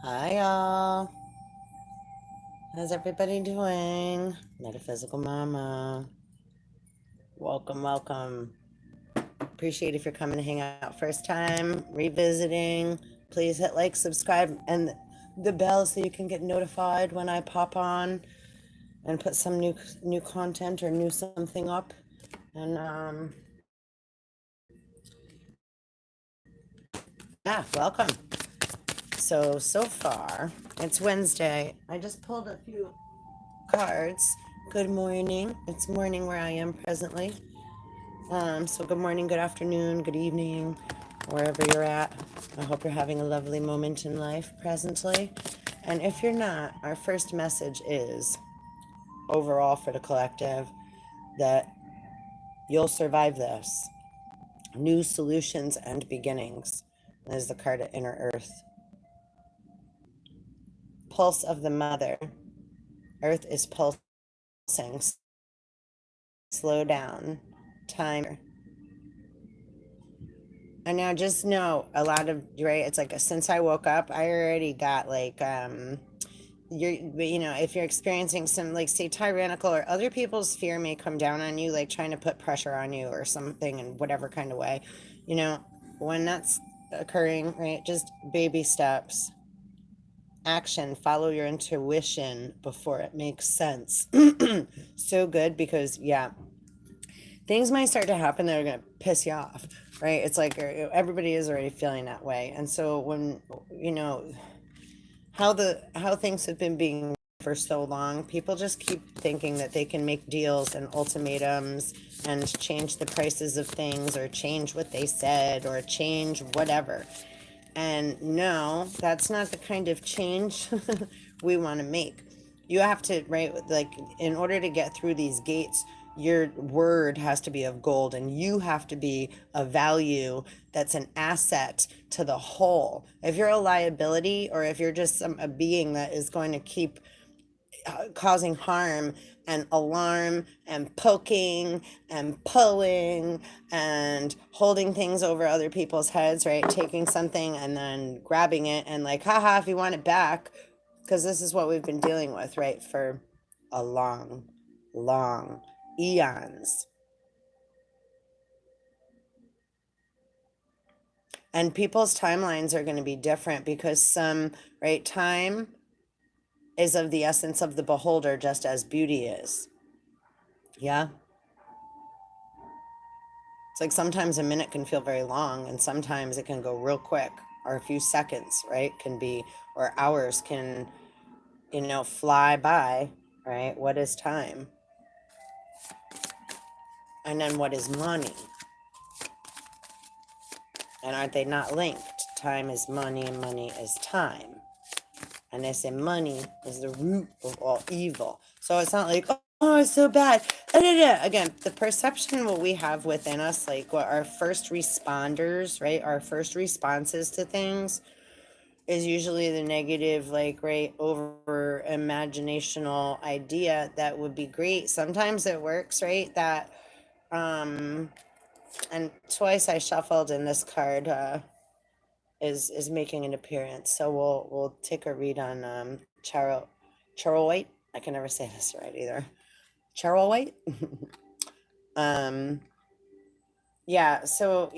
Hi, y'all. How's everybody doing? Metaphysical Mama. Welcome, welcome. Appreciate if you're coming to hang out first time, revisiting. Please hit like, subscribe, and the bell so you can get notified when I pop on and put some new content or new something up. And yeah, welcome. So far, it's Wednesday. I just pulled a few cards. Good morning. It's morning where I am presently. So good morning, good afternoon, good evening, wherever you're at. I hope you're having a lovely moment in life presently. And if you're not, our first message is overall for the collective that you'll survive this. New solutions and beginnings. There's the card of Inner Earth. Pulse of the Mother. Earth is pulsing. Slow down. Time. And now just know a lot of, right, it's like since I woke up, I already got like if you're experiencing some, like, say, tyrannical or other people's fear may come down on you, like trying to put pressure on you or something in whatever kind of way, when that's occurring, right, just baby steps, action, follow your intuition before it makes sense. So good, because yeah, things might start to happen that are going to piss you off, right? It's like everybody is already feeling that way. And so when, how things have been being for so long, people just keep thinking that they can make deals and ultimatums and change the prices of things or change what they said or change whatever. And no, that's not the kind of change we want to make. You have to, right, like, in order to get through these gates, your word has to be of gold, and you have to be a value that's an asset to the whole. If you're a liability, or if you're just a being that is going to keep causing harm and alarm and poking and pulling and holding things over other people's heads, right? Taking something and then grabbing it and like, haha, if you want it back, because this is what we've been dealing with, right, for a long eons. And people's timelines are going to be different because some, right, time is of the essence of the beholder, just as beauty is. Yeah. It's like sometimes a minute can feel very long, and sometimes it can go real quick, or a few seconds, right? Can be, or hours can, fly by, right? What is time? And then what is money? And aren't they not linked? Time is money, and money is time. And they say money is the root of all evil. So it's not like, oh, it's so bad. Again, the perception what we have within us, like what our first responders, right? Our first responses to things is usually the negative, like, right, over imaginational idea that would be great. Sometimes it works, right? That, and twice I shuffled and this card, is making an appearance. So we'll take a read on Charo White. I can never say this right either. Charo White. um, yeah. So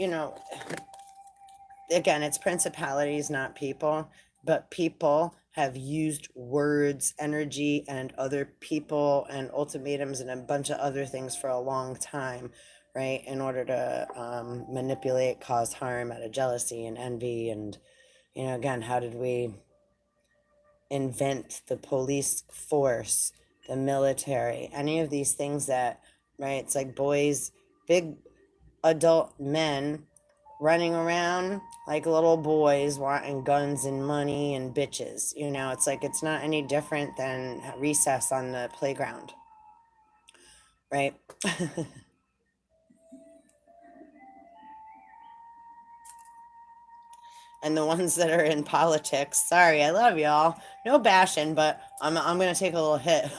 again, it's principalities, not people, but people have used words, energy, and other people and ultimatums and a bunch of other things for a long time, right? In order to manipulate, cause harm out of jealousy and envy. And, again, how did we invent the police force, the military, any of these things that, right? It's like boys, big adult men running around like little boys wanting guns and money and bitches. It's like it's not any different than recess on the playground, right? And the ones that are in politics, sorry, I love y'all. No bashing, but I'm gonna take a little hit.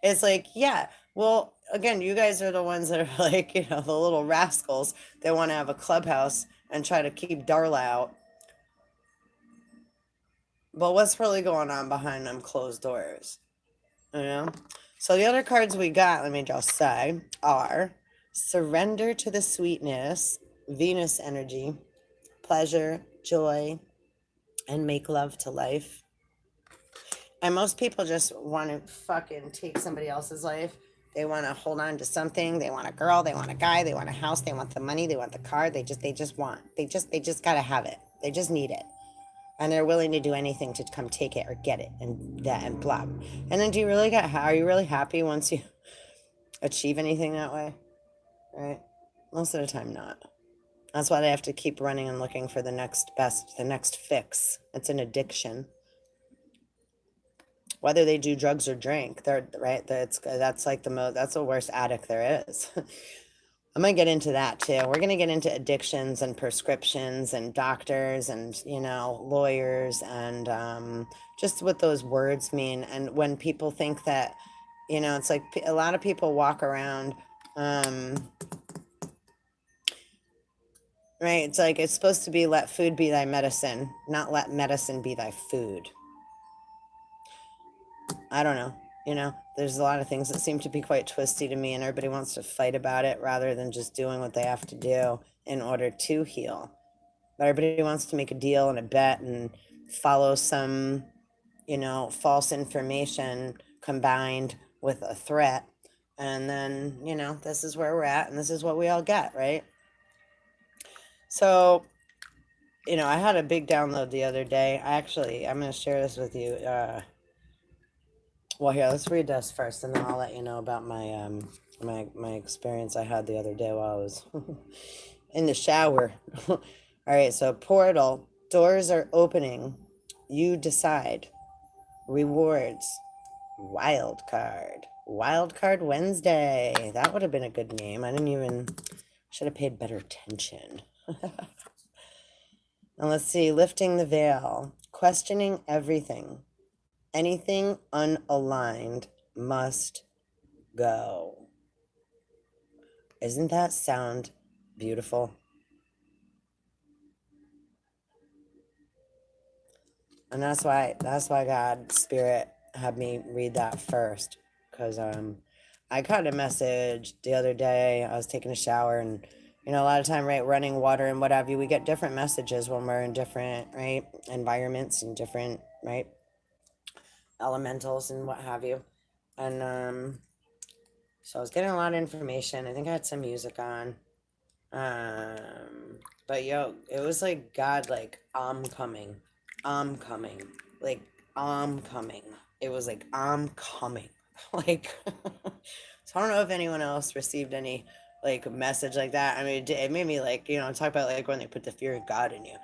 It's like, yeah, well, again, you guys are the ones that are like, the little rascals that want to have a clubhouse and try to keep Darla out. But what's really going on behind them closed doors? You know? So the other cards we got, let me just say, are surrender to the sweetness, Venus energy, pleasure, joy, and make love to life. And most people just want to fucking take somebody else's life. They want to hold on to something. They want a girl, they want a guy, they want a house, they want the money, they want the car. They just got to have it. They just need it. And they're willing to do anything to come take it or get it and that and blah. And then are you really happy once you achieve anything that way? Right? Most of the time not. That's why they have to keep running and looking for the next best, the next fix. It's an addiction. Whether they do drugs or drink, they're right. That's that's the worst addict there is. I'm gonna get into that too. We're gonna get into addictions and prescriptions and doctors and lawyers and just what those words mean. And when people think that, it's like a lot of people walk around. Right? It's like it's supposed to be let food be thy medicine, not let medicine be thy food. I don't know. There's a lot of things that seem to be quite twisty to me, and everybody wants to fight about it rather than just doing what they have to do in order to heal. But everybody wants to make a deal and a bet and follow some, false information combined with a threat. And then, this is where we're at, and this is what we all get, right? So, I had a big download the other day. I'm going to share this with you. Well, here, let's read this first, and then I'll let you know about my experience I had the other day while I was in the shower. All right, so portal, doors are opening. You decide. Rewards, wild card. Wild card Wednesday. That would have been a good name. Should have paid better attention. And let's see, lifting the veil, questioning everything. Anything unaligned must go. Isn't that sound beautiful? And that's why God, Spirit, had me read that first. Because I got a message the other day. I was taking a shower, and a lot of time, right, running water and what have you, we get different messages when we're in different, right, environments and different, right, elementals and what have you. And so I was getting a lot of information. I think I had some music on. But it was like God, like, I'm coming. Like, I'm coming. It was like, I'm coming. Like, so I don't know if anyone else received any like message like that. I mean, it made me like, talk about like when they put the fear of God in you.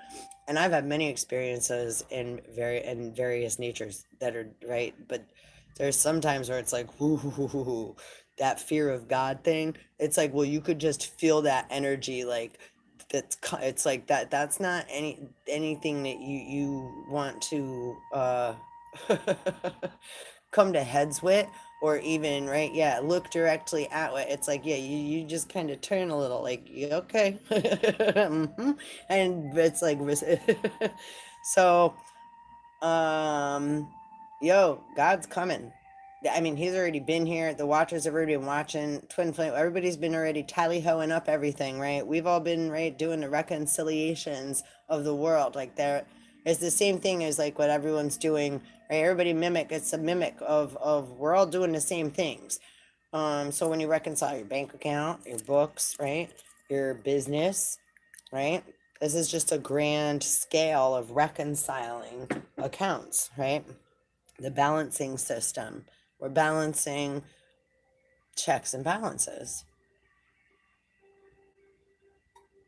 And I've had many experiences in various natures that are right, but there's sometimes where it's like, whoo, that fear of God thing. It's like, well, you could just feel that energy, like it's like that's not anything that you want to come to heads with, or even right, yeah, look directly at it. It's like, yeah, you just kind of turn a little, like, yeah, okay. And it's like so God's coming. I mean, he's already been here. The watchers have already been watching. Twin flame, everybody's been already tally-hoing up everything, right? We've all been, right, doing the reconciliations of the world. Like, it's the same thing as like what everyone's doing, right? Everybody it's a mimic of we're all doing the same things. So when you reconcile your bank account, your books, right, your business, right, this is just a grand scale of reconciling accounts, right? The balancing system. We're balancing checks and balances,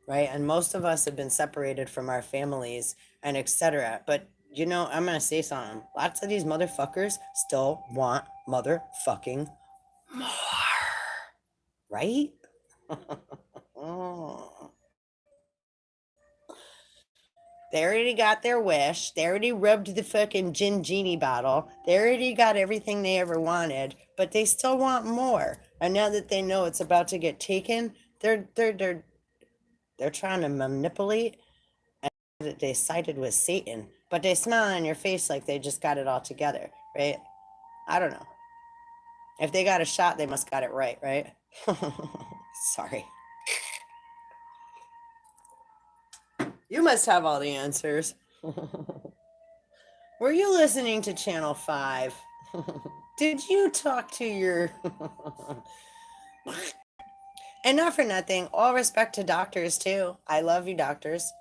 right? And most of us have been separated from our families and etc. But I'm gonna say something. Lots of these motherfuckers still want motherfucking more, right? They already got their wish. They already rubbed the fucking gin genie bottle. They already got everything they ever wanted, but they still want more. And now that they know it's about to get taken, they're trying to manipulate that they sided with Satan, but they smile on your face like they just got it all together, right? I don't know. If they got a shot, they must got it right, right? Sorry. You must have all the answers. Were you listening to Channel 5? Did you talk to your... And not for nothing, all respect to doctors too. I love you, doctors.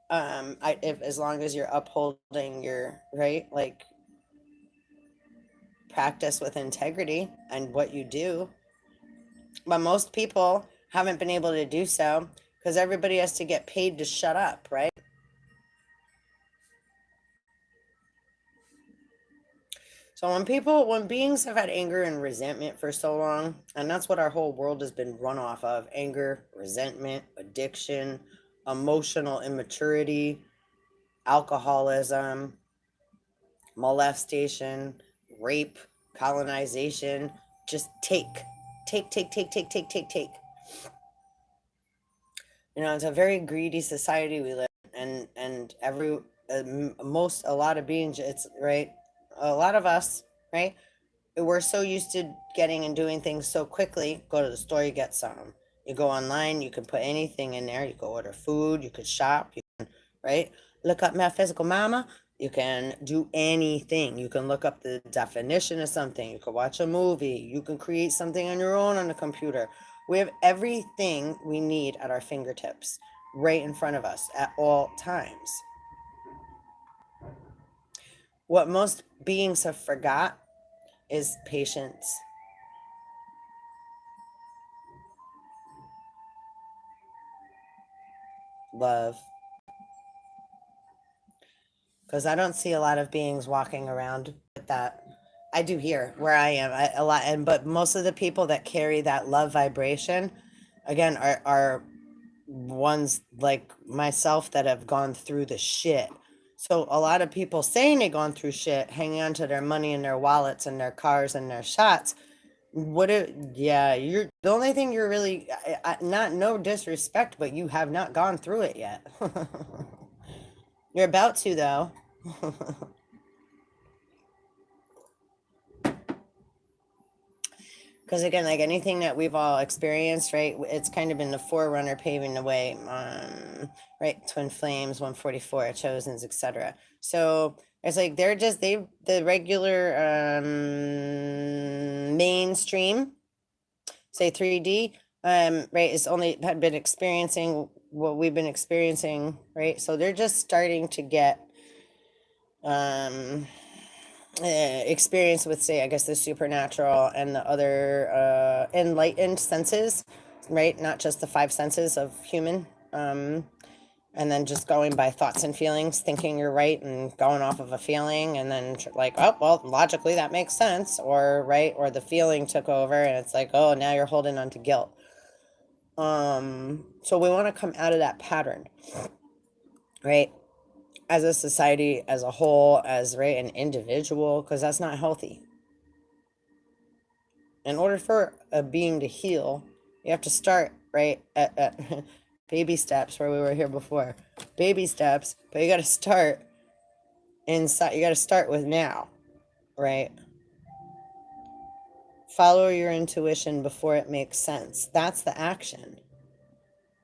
If as long as you're upholding your right, like practice with integrity and what you do. But most people haven't been able to do so because everybody has to get paid to shut up, right? So when beings have had anger and resentment for so long, and that's what our whole world has been run off of, anger, resentment, addiction, emotional immaturity, alcoholism, molestation, rape, colonization, just take. You know, it's a very greedy society we live in, and a lot of beings, it's right, a lot of us, right, we're so used to getting and doing things so quickly. Go to the store, you get some. You go online, you can put anything in there. You go order food, you could shop, you can, right? Look up Metaphysical Mama. You can do anything. You can look up the definition of something. You can watch a movie. You can create something on your own on the computer. We have everything we need at our fingertips, right in front of us at all times. What most beings have forgot is patience. Love. Because I don't see a lot of beings walking around with that. I do here where I am a lot, but most of the people that carry that love vibration, again, are ones like myself that have gone through the shit. So a lot of people saying they've gone through shit, hanging on to their money and their wallets and their cars and their shots. Yeah, you're the only thing you're really, not no disrespect, but you have not gone through it yet. You're about to, though. Because again, like anything that we've all experienced, right? It's kind of been the forerunner paving the way, right? Twin flames, 144, chosens, etc. So it's like the regular mainstream, say 3D, right, is only had been experiencing what we've been experiencing, right? So they're just starting to get experience with, say, I guess the supernatural and the other enlightened senses, right? Not just the five senses of human. And then just going by thoughts and feelings, thinking you're right and going off of a feeling, and then like, oh, well, logically that makes sense, or right, or the feeling took over, and it's like, oh, now you're holding on to guilt. So we want to come out of that pattern, right? As a society, as a whole, as right, an individual, because that's not healthy. In order for a being to heal, you have to start right at baby steps, where we were here before. Baby steps, but you got to start inside. You got to start with now, right? Follow your intuition before it makes sense. That's the action,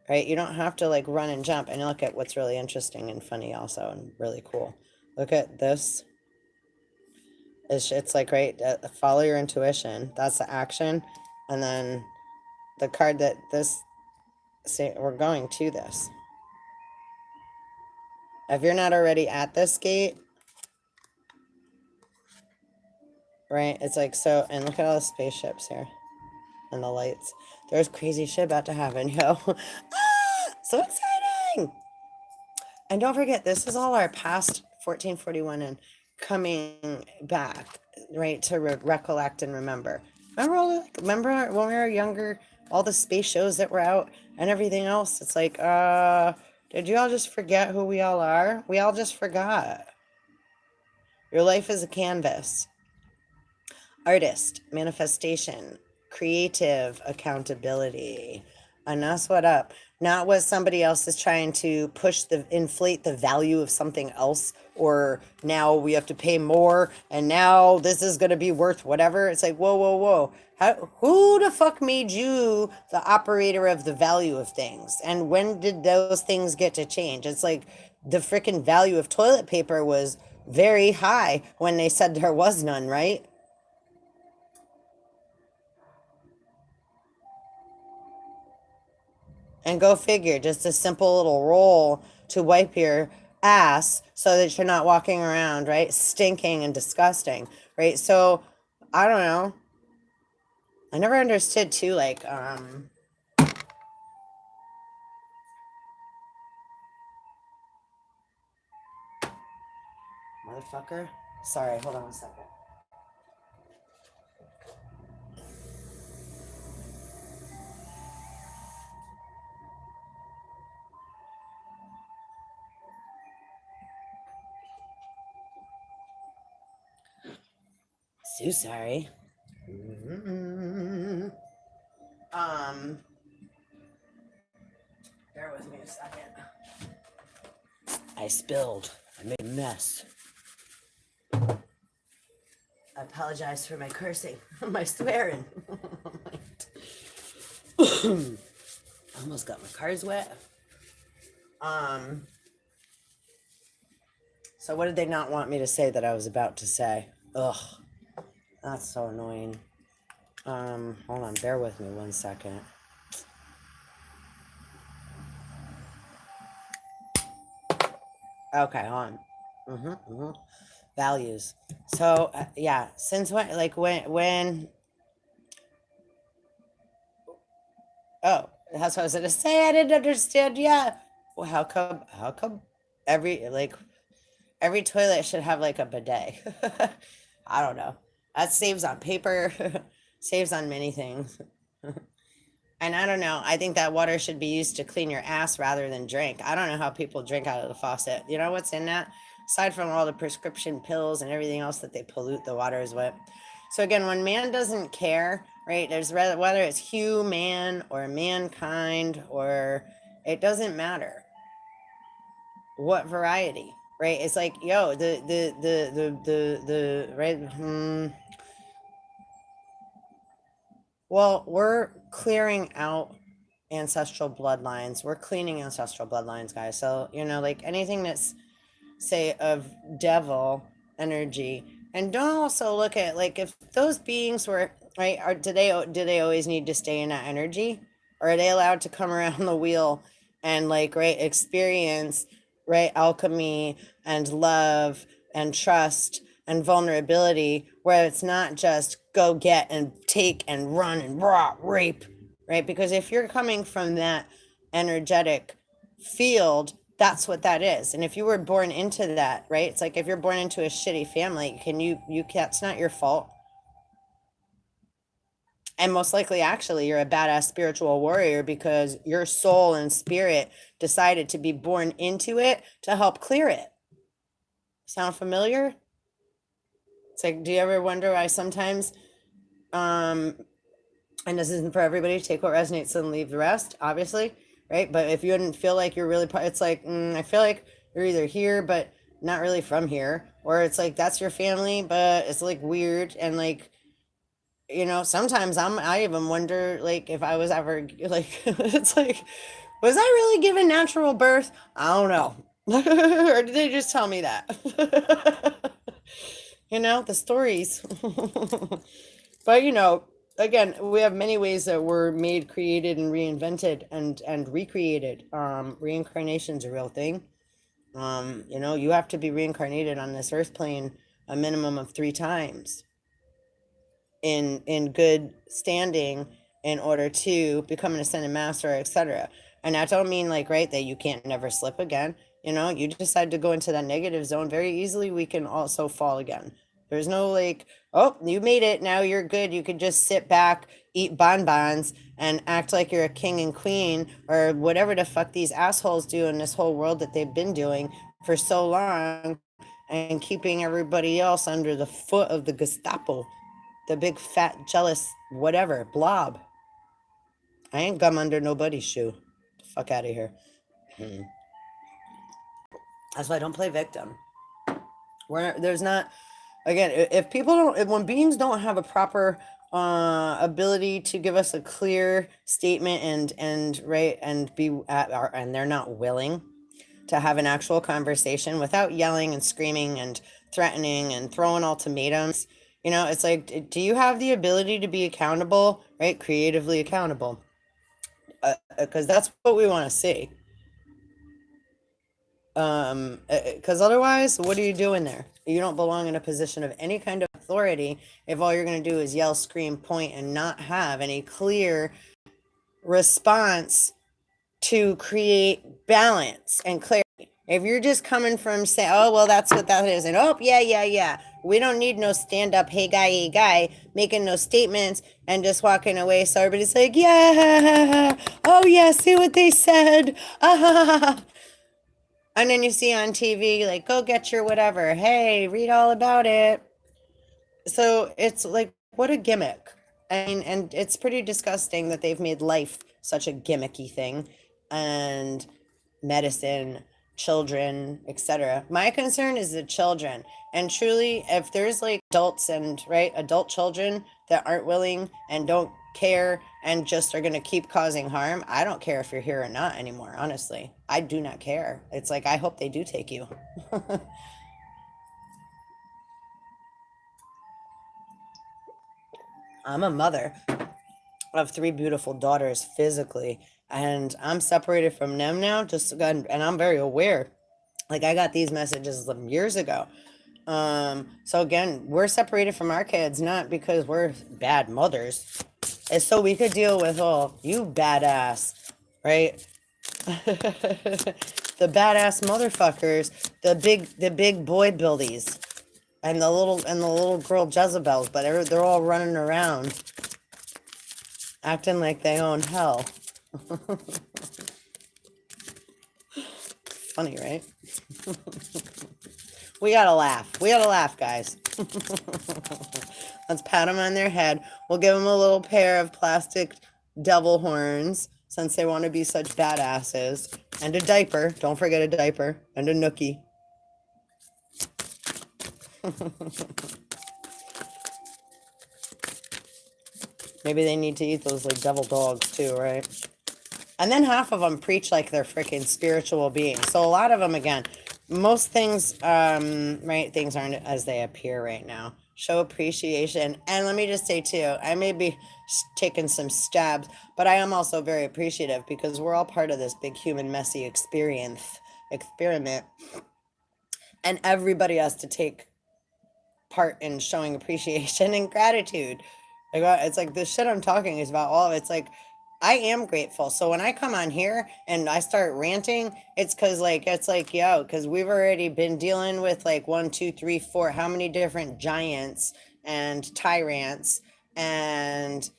right? You don't have to like run and jump. And look at what's really interesting and funny also, and really cool. Look at this. It's like, right, follow your intuition. That's the action. And then the card that this, say, we're going to this. If you're not already at this gate, right, it's like, so, and look at all the spaceships here and the lights. There's crazy shit about to happen, yo. So exciting. And don't forget, this is all our past 1441 and coming back, right, to recollect and remember. Remember when we were younger, all the space shows that were out and everything else? It's like, did you all just forget who we all are? We all just forgot. Your life is a canvas. Artist, manifestation, creative accountability. And that's what up. not what somebody else is trying to inflate the value of something else, or now we have to pay more and now this is going to be worth whatever. It's like, whoa, whoa, whoa. Who the fuck made you the operator of the value of things? And when did those things get to change? It's like the freaking value of toilet paper was very high when they said there was none, right? And go figure, just a simple little roll to wipe your ass so that you're not walking around, right? Stinking and disgusting, right? So I don't know. I never understood too, like, motherfucker. Sorry, hold on a second. So sorry. Bear with me a second. I spilled. I made a mess. I apologize for my cursing, my swearing. Almost got my cars wet. So what did they not want me to say that I was about to say? Ugh, that's so annoying. Hold on, bear with me 1 second. Okay, hold on. Values. So yeah, since when? Like when? Oh, that's what I was gonna say. I didn't understand. Yeah. Well, how come? How come every toilet should have like a bidet? I don't know. That saves on paper, saves on many things. And I don't know. I think that water should be used to clean your ass rather than drink. I don't know how people drink out of the faucet. You know what's in that? Aside from all the prescription pills and everything else that they pollute the waters with. So again, when man doesn't care, right? There's whether it's human or mankind, or it doesn't matter what variety, right? It's like, yo, the right. Well, we're clearing out ancestral bloodlines. We're cleaning ancestral bloodlines, guys. So, you know, like anything that's, say, of devil energy. And don't also look at, like, if those beings were, right, do they always need to stay in that energy? Or are they allowed to come around the wheel and, like, right, experience, right, alchemy and love and trust and vulnerability, where it's not just go get and take and run and rape, right? Because if you're coming from that energetic field, that's what that is. And if you were born into that, right? It's like if you're born into a shitty family, that's not your fault. And most likely, actually, you're a badass spiritual warrior because your soul and spirit decided to be born into it to help clear it. Sound familiar? It's like, do you ever wonder why sometimes, and this isn't for everybody, take what resonates and leave the rest, obviously, right? But if you didn't feel like you're really, it's like, I feel like you're either here, but not really from here, or it's like, that's your family, but it's like weird. And like, you know, sometimes I even wonder, like, if I was ever like, it's like, was I really given natural birth? I don't know. Or did they just tell me that? You know, the stories. But, you know, again, we have many ways that we're made, created, and reinvented and recreated. Reincarnation's a real thing. You know, you have to be reincarnated on this earth plane a minimum of 3 times in good standing in order to become an ascended master, etc. And I don't mean like, right, that you can't never slip again. You know, you decide to go into that negative zone very easily, we can also fall again. There's no like, oh, you made it, now you're good, you could just sit back, eat bonbons, and act like you're a king and queen, or whatever the fuck these assholes do in this whole world that they've been doing for so long, and keeping everybody else under the foot of the Gestapo, the big fat jealous whatever blob. I ain't gum under nobody's shoe. Fuck out of here. That's why I don't play victim. There's not, again, if people don't, when beings don't have a proper ability to give us a clear statement and right and be at our, and they're not willing to have an actual conversation without yelling and screaming and threatening and throwing ultimatums. You know, it's like, do you have the ability to be accountable, right? Creatively accountable. Because that's what we want to see. Because otherwise, what are you doing there? You don't belong in a position of any kind of authority if all you're going to do is yell, scream, point, and not have any clear response to create balance and clarity. If you're just coming from say, oh, well, that's what that is, and oh, yeah, we don't need no stand-up, hey guy, making no statements and just walking away. So everybody's like, yeah, oh yeah, see what they said, ah. And then you see on TV, like, go get your whatever, hey, read all about it. So it's like, what a gimmick. I mean, and it's pretty disgusting that they've made life such a gimmicky thing, and medicine, children, etc. My concern is the children. And truly, if there's like adults and right, adult children that aren't willing and don't care and just are going to keep causing harm, I don't care if you're here or not anymore, honestly. I do not care. It's like, I hope they do take you. I'm a mother of 3 beautiful daughters physically, and I'm separated from them now, and I'm very aware. Like, I got these messages years ago. So again, we're separated from our kids, not because we're bad mothers. It's so we could deal with, oh, you badass, right? The badass motherfuckers, the big boy buildies, and the little girl Jezebels, but they're all running around acting like they own hell. Funny, right? We gotta laugh, guys. Let's pat them on their head. We'll give them a little pair of plastic devil horns, since they want to be such badasses, and a diaper. Don't forget a diaper and a nookie. Maybe they need to eat those like devil dogs too, right? And then half of them preach like they're freaking spiritual beings. So a lot of them, again, most things, right, things aren't as they appear right now. Show appreciation. And let me just say too, I may be taking some stabs, but I am also very appreciative because we're all part of this big human messy experiment. And everybody has to take part in showing appreciation and gratitude. Like, it's like the shit I'm talking is about all of it's like, I am grateful. So when I come on here and I start ranting, it's because yo, because we've already been dealing with like 1, 2, 3, 4, how many different giants and tyrants and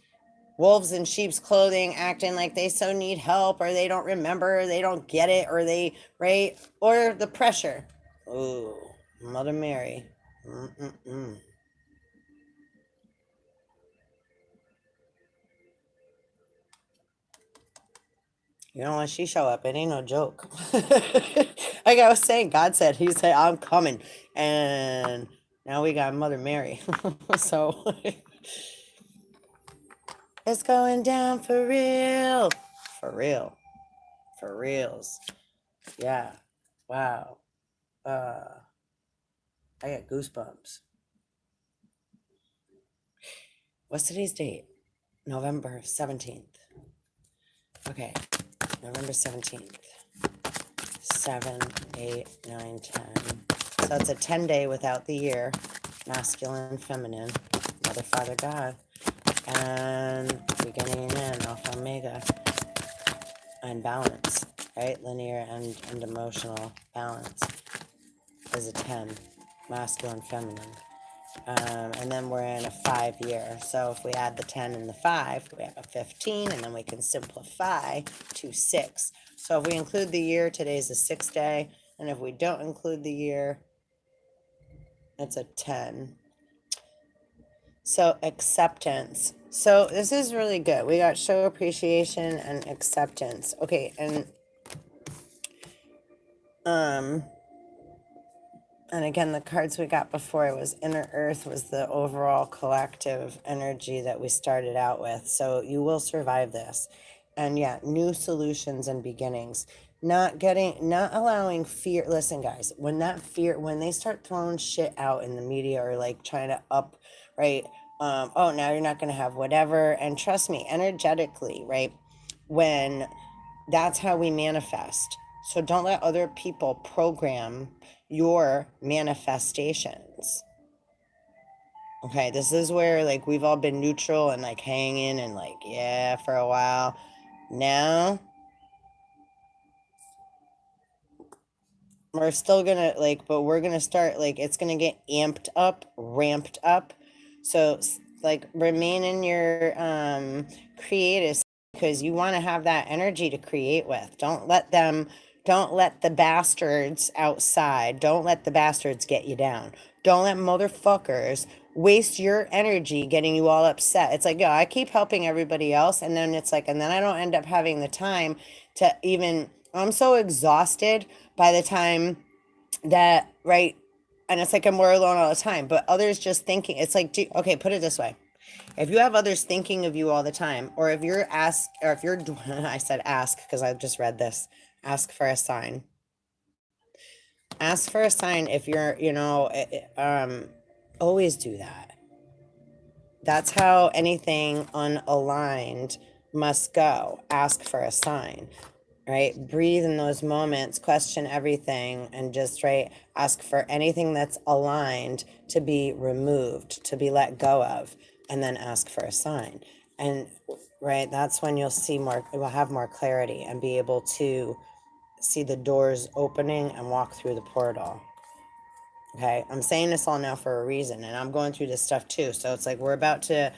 wolves in sheep's clothing acting like they so need help, or they don't remember, or they don't get it, or they, right? Or the pressure. Ooh, Mother Mary. Mm-mm-mm. You know, when she show up, it ain't no joke. Like I was saying, God said, he said, I'm coming. And now we got Mother Mary. So it's going down for real. For real. For reals. Yeah. Wow. I got goosebumps. What's today's date? November 17th. Okay. November 17th. 7, 8, 9, 10. So it's a 10-day without the year. Masculine, feminine, Mother, Father, God. And beginning and end, Alpha, Omega. And balance, right? Linear and emotional balance is a 10. Masculine, feminine. And then we're in a 5-year. So if we add the 10 and the 5, we have a 15, and then we can simplify to 6. So if we include the year, today's the 6th day. And if we don't include the year, it's a 10. So acceptance. So this is really good. We got show appreciation and acceptance. Okay, and again, the cards we got before was Inner Earth was the overall collective energy that we started out with. So you will survive this. And yeah, new solutions and beginnings. Not allowing fear. Listen, guys, when that fear, when they start throwing shit out in the media or like trying to up, right? Oh, now you're not going to have whatever. And trust me, energetically, right? When that's how we manifest. So don't let other people program your manifestations. Okay, this is where like we've all been neutral and like hanging and like, yeah, for a while. Now we're still gonna like, but we're gonna start like, it's gonna get amped up, ramped up. So like remain in your creative, because you want to have that energy to create with. Don't let the bastards outside, don't let the bastards get you down. Don't let motherfuckers waste your energy getting you all upset. It's like, yo, I keep helping everybody else, and then it's like, and then I don't end up having the time to even, I'm so exhausted by the time that, right? And it's like I'm more alone all the time, but others just thinking, it's like, okay, put it this way. If you have others thinking of you all the time, or if you're asked, or if you're, I said ask because I just read this, ask for a sign. Ask for a sign if you're, always do that. That's how anything unaligned must go. Ask for a sign, right? Breathe in those moments, question everything, and just, right, ask for anything that's aligned to be removed, to be let go of, and then ask for a sign. And, right, that's when you'll see more, we'll have more clarity and be able to see the doors opening and walk through the portal. Okay, I'm saying this all now for a reason, and I'm going through this stuff too. So it's like we're about to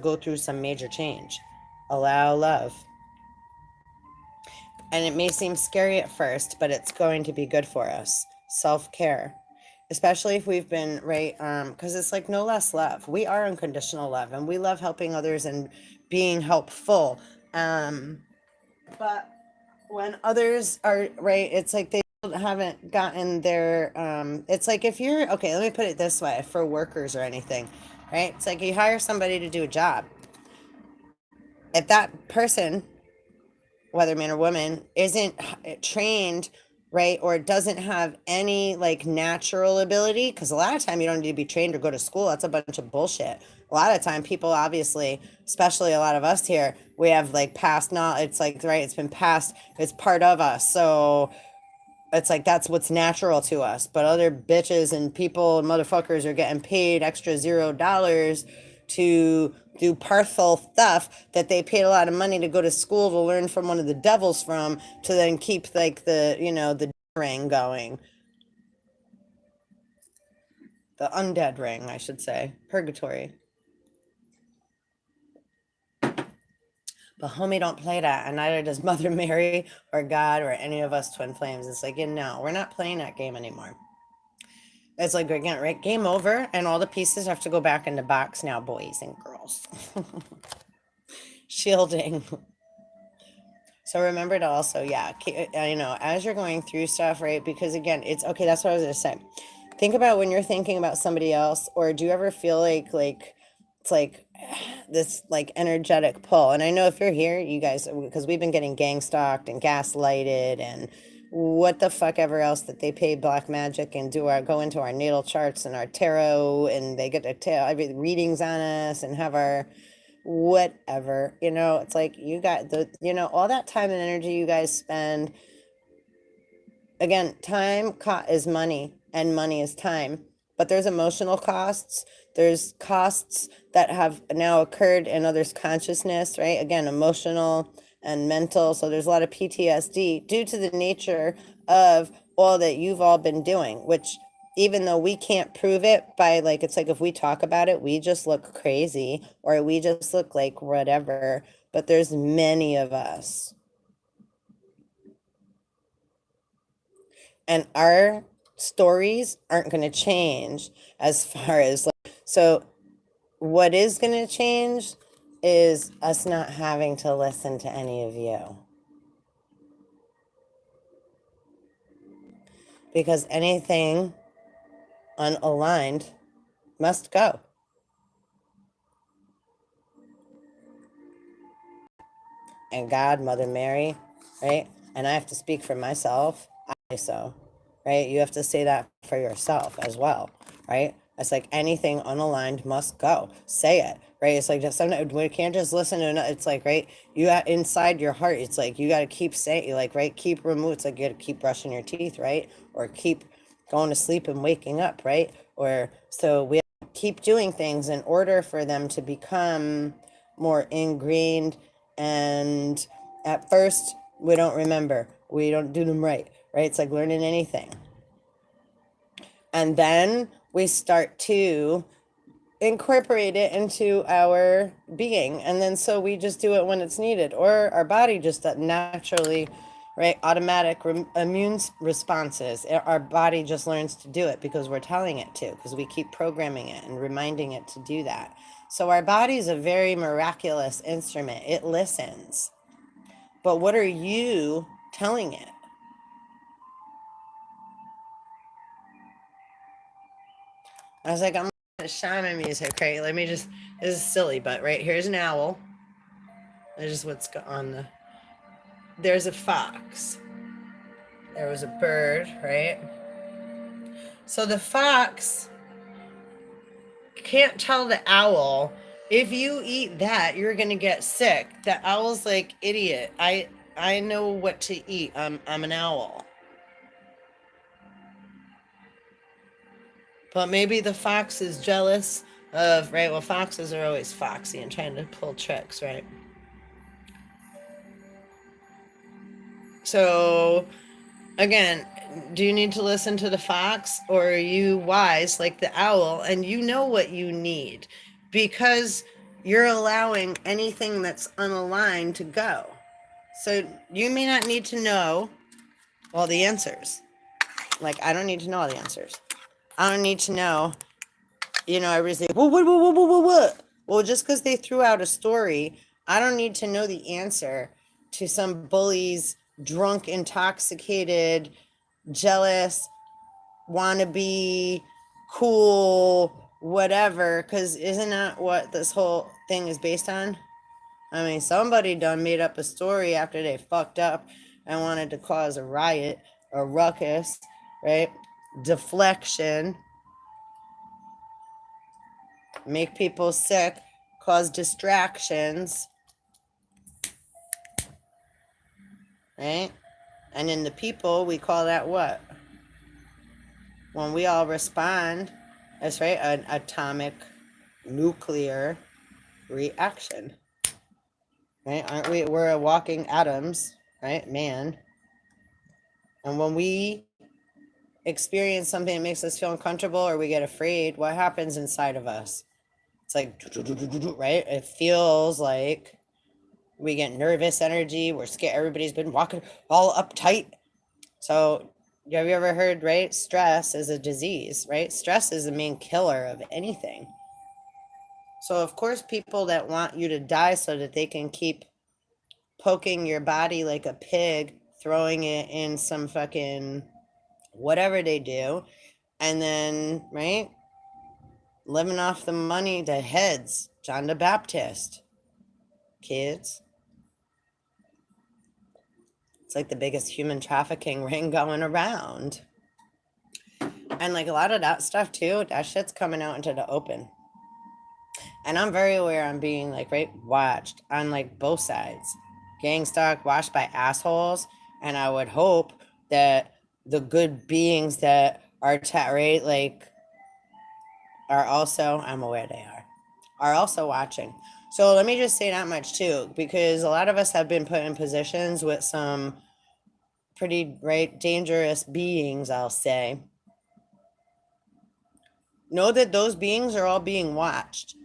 go through some major change. Allow love. And it may seem scary at first, but it's going to be good for us. Self-care, especially if we've been, right, because it's like no less love. We are unconditional love, and we love helping others and being helpful. But when others are, right, it's like they haven't gotten their, it's like if you're, okay, let me put it this way, for workers or anything, right? It's like you hire somebody to do a job. If that person, whether man or woman, isn't trained, right, or doesn't have any like natural ability, because a lot of time you don't need to be trained or go to school. That's a bunch of bullshit. A lot of time people, obviously, especially a lot of us here, we have like past knowledge. It's like, right, it's been passed, it's part of us. So it's like that's what's natural to us. But other bitches and people and motherfuckers are getting paid extra $0 to do partial stuff that they paid a lot of money to go to school to learn from one of the devils from, to then keep like the, the ring going. The undead ring, I should say. Purgatory. But homie, don't play that, and neither does Mother Mary or God or any of us twin flames. It's like, no, we're not playing that game anymore. It's like, again, right? Game over, and all the pieces have to go back in the box now, boys and girls. Shielding. So remember to also, yeah, as you're going through stuff, right? Because again, it's okay. That's what I was gonna say. Think about when you're thinking about somebody else, or do you ever feel like it's like this like energetic pull? And I know if you're here, you guys, because we've been getting gang stalked and gaslighted and what the fuck ever else that they pay black magic and go into our natal charts and our tarot, and they get to readings on us and have our whatever, it's like you got all that time and energy you guys spend. Again, time is money, and money is time, but there's emotional costs. There's costs that have now occurred in others' consciousness, right? Again, emotional and mental. So there's a lot of PTSD due to the nature of all that you've all been doing, which even though we can't prove it by like, it's like if we talk about it, we just look crazy or we just look like whatever, but there's many of us. And our stories aren't going to change as far as like, so what is going to change is us not having to listen to any of you. Because anything unaligned must go. And God, Mother Mary, right? And I have to speak for myself. I say so, right? You have to say that for yourself as well, right? It's like anything unaligned must go. Say it, right? It's like just sometimes we can't just listen to it. It's like, right? You got inside your heart. It's like you got to keep saying, like, right? Keep remove. It's like you got to keep brushing your teeth, right? Or keep going to sleep and waking up, right? Or so we have to keep doing things in order for them to become more ingrained. And at first, we don't remember. We don't do them right? It's like learning anything. And then we start to incorporate it into our being. And then so we just do it when it's needed. Or our body just naturally, right? Automatic immune responses. Our body just learns to do it because we're telling it to, because we keep programming it and reminding it to do that. So our body is a very miraculous instrument. It listens. But what are you telling it? I was like, I'm going to shaman music, right? Let me just, this is silly, but right, here's an owl. This is what's on the, there's a fox. There was a bird, right? So the fox can't tell the owl, if you eat that, you're going to get sick. The owl's like, idiot. I know what to eat. I'm an owl. But maybe the fox is jealous of, right? Well, foxes are always foxy and trying to pull tricks, right? So, again, do you need to listen to the fox, or are you wise like the owl and you know what you need? Because you're allowing anything that's unaligned to go. So you may not need to know all the answers. Like, I don't need to know all the answers. I don't need to know, everybody's like, what? Well, just because they threw out a story, I don't need to know the answer to some bully's drunk, intoxicated, jealous, wannabe, cool, whatever, because isn't that what this whole thing is based on? I mean, somebody done made up a story after they fucked up and wanted to cause a riot, a ruckus, right? Deflection, make people sick, cause distractions, right? And in the people, we call that what? When we all respond, that's right, an atomic nuclear reaction, right? Aren't we? We're walking atoms, right? Man. And when we experience something that makes us feel uncomfortable or we get afraid, what happens inside of us? It's like, right? It feels like we get nervous energy. We're scared. Everybody's been walking all uptight. So have you ever heard, right? Stress is a disease, right? Stress is the main killer of anything. So of course, people that want you to die so that they can keep poking your body like a pig, throwing it in some fucking whatever they do, and then, right, living off the money, the heads, John the Baptist, kids. It's like the biggest human trafficking ring going around. And like a lot of that stuff too, that shit's coming out into the open. And I'm very aware I'm being like, right, watched on like both sides. Gang stalked, watched by assholes. And I would hope that the good beings that are right, like, are also, I'm aware they are also watching. So let me just say that much too, because a lot of us have been put in positions with some pretty, right, dangerous beings, I'll say. Know that those beings are all being watched.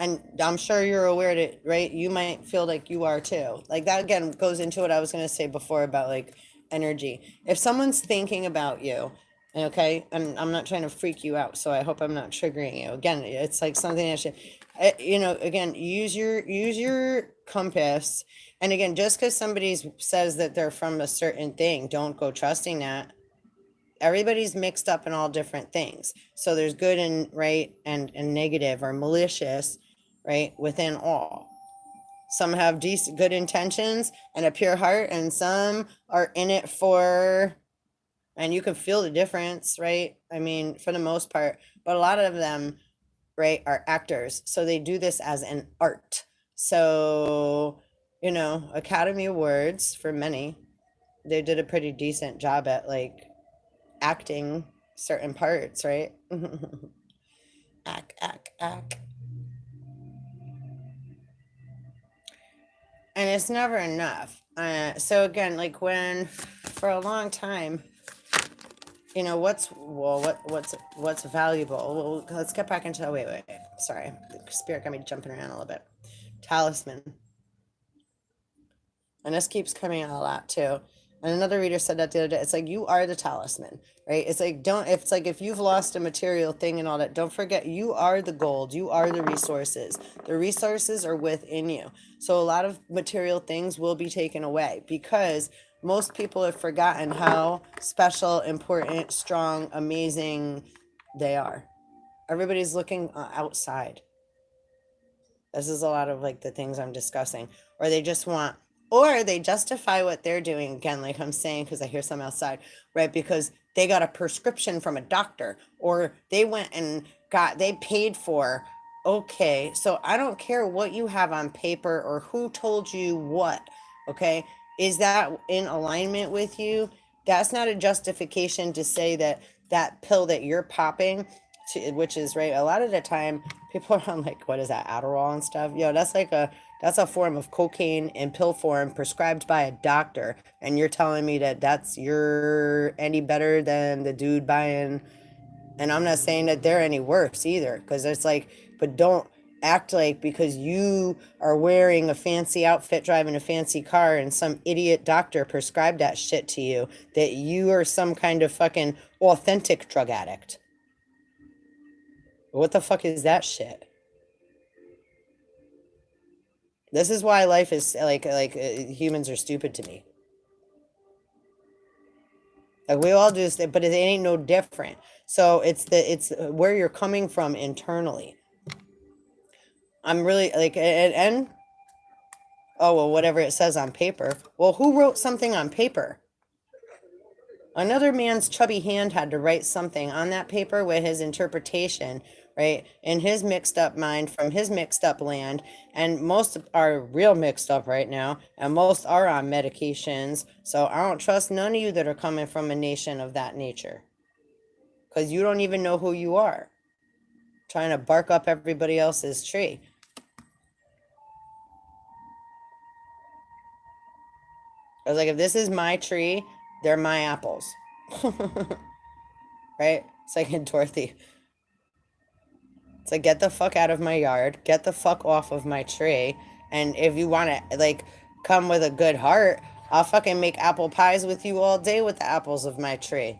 And I'm sure you're aware that, right, you might feel like you are too. Like that again goes into what I was going to say before about like energy. If someone's thinking about you Okay, and I'm not trying to freak you out, so I hope I'm not triggering you. Again, it's like something that should, again, use your compass. And again, just because somebody says that they're from a certain thing, don't go trusting that. Everybody's mixed up in all different things. So there's good and right and negative or malicious, right, within all. Some have decent good intentions and a pure heart, and some are in it for, and you can feel the difference, right? I mean, for the most part, but a lot of them, right, are actors. So they do this as an art. So, Academy Awards for many, they did a pretty decent job at like acting certain parts, right? Act. And it's never enough. So again, like when for a long time, what's valuable? Well, let's get back into wait. Sorry, the spirit got me jumping around a little bit. Talisman, and this keeps coming out a lot too. And another reader said that the other day. It's like you are the talisman, right? It's like don't. It's like if you've lost a material thing and all that, don't forget you are the gold. You are the resources. The resources are within you. So a lot of material things will be taken away because most people have forgotten how special, important, strong, amazing they are. Everybody's looking outside. This is a lot of like the things I'm discussing, or they just want, or they justify what they're doing again, like I'm saying, because I hear some outside, right? Because they got a prescription from a doctor, or they went and they paid for. Okay, so I don't care what you have on paper or who told you what. Okay, is that in alignment with you? That's not a justification to say that that pill that you're popping, which is right, a lot of the time people are on like what is that, Adderall and stuff. That's a form of cocaine in pill form prescribed by a doctor, and you're telling me that you're any better than the dude buying. And I'm not saying that they're any worse either, because it's like, but don't act like because you are wearing a fancy outfit, driving a fancy car, and some idiot doctor prescribed that shit to you, that you are some kind of fucking authentic drug addict. What the fuck is that shit? This is why life is humans are stupid to me. Like we all do this, but it ain't no different. So it's where you're coming from internally. I'm really like and oh well, whatever it says on paper. Well, who wrote something on paper? Another man's chubby hand had to write something on that paper with his interpretation, right? In his mixed up mind from his mixed up land. And most are real mixed up right now. And most are on medications. So I don't trust none of you that are coming from a nation of that nature. Because you don't even know who you are. Trying to bark up everybody else's tree. I was like, if this is my tree, they're my apples. Right? It's like in Dorothy. It's like, get the fuck out of my yard, get the fuck off of my tree. And if you want to, like, come with a good heart, I'll fucking make apple pies with you all day with the apples of my tree.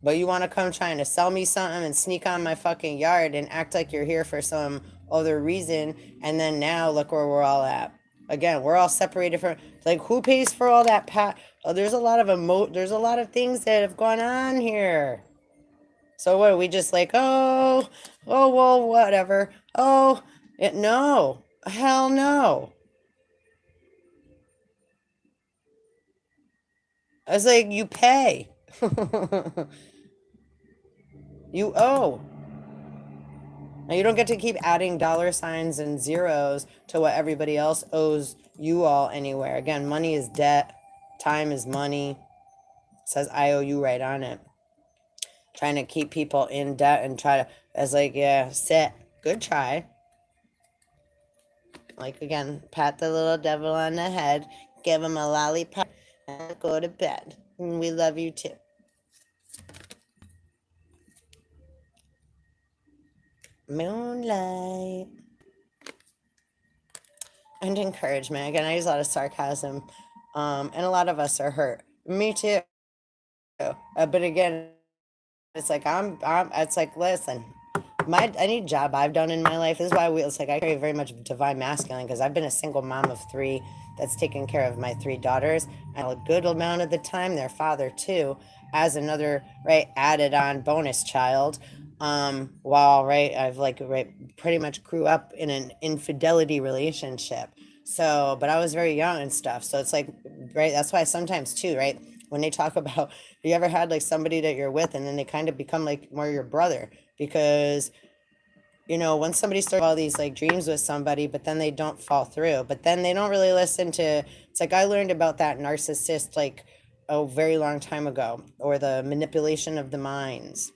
But you want to come trying to sell me something and sneak on my fucking yard and act like you're here for some other reason. And then now look where we're all at. Again, we're all separated from, like, who pays for all that oh, there's a lot of there's a lot of things that have gone on here. So what are we just like, well, whatever. No. Hell no. I was like, you pay. You owe. Now you don't get to keep adding dollar signs and zeros to what everybody else owes you all anywhere. Again, money is debt. Time is money. It says IOU right on it. Trying to keep people in debt and try to, as like, yeah, good try. Like, again, pat the little devil on the head, give him a lollipop, and go to bed. And we love you too. Moonlight. And encouragement. Again, I use a lot of sarcasm. And a lot of us are hurt. Me too. But again, it's like it's like, listen, any job I've done in my life, this is why it's like I carry very much divine masculine, because I've been a single mom of three that's taken care of my three daughters, and a good amount of the time their father too, as another right added on bonus child. While right I've like right pretty much grew up in an infidelity relationship. So, but I was very young and stuff. So it's like, right, that's why sometimes too, right, when they talk about, you ever had like somebody that you're with and then they kind of become like more your brother, because once somebody starts all these like dreams with somebody, but then they don't fall through, but then they don't really listen to, it's like I learned about that narcissist like a very long time ago, or the manipulation of the minds.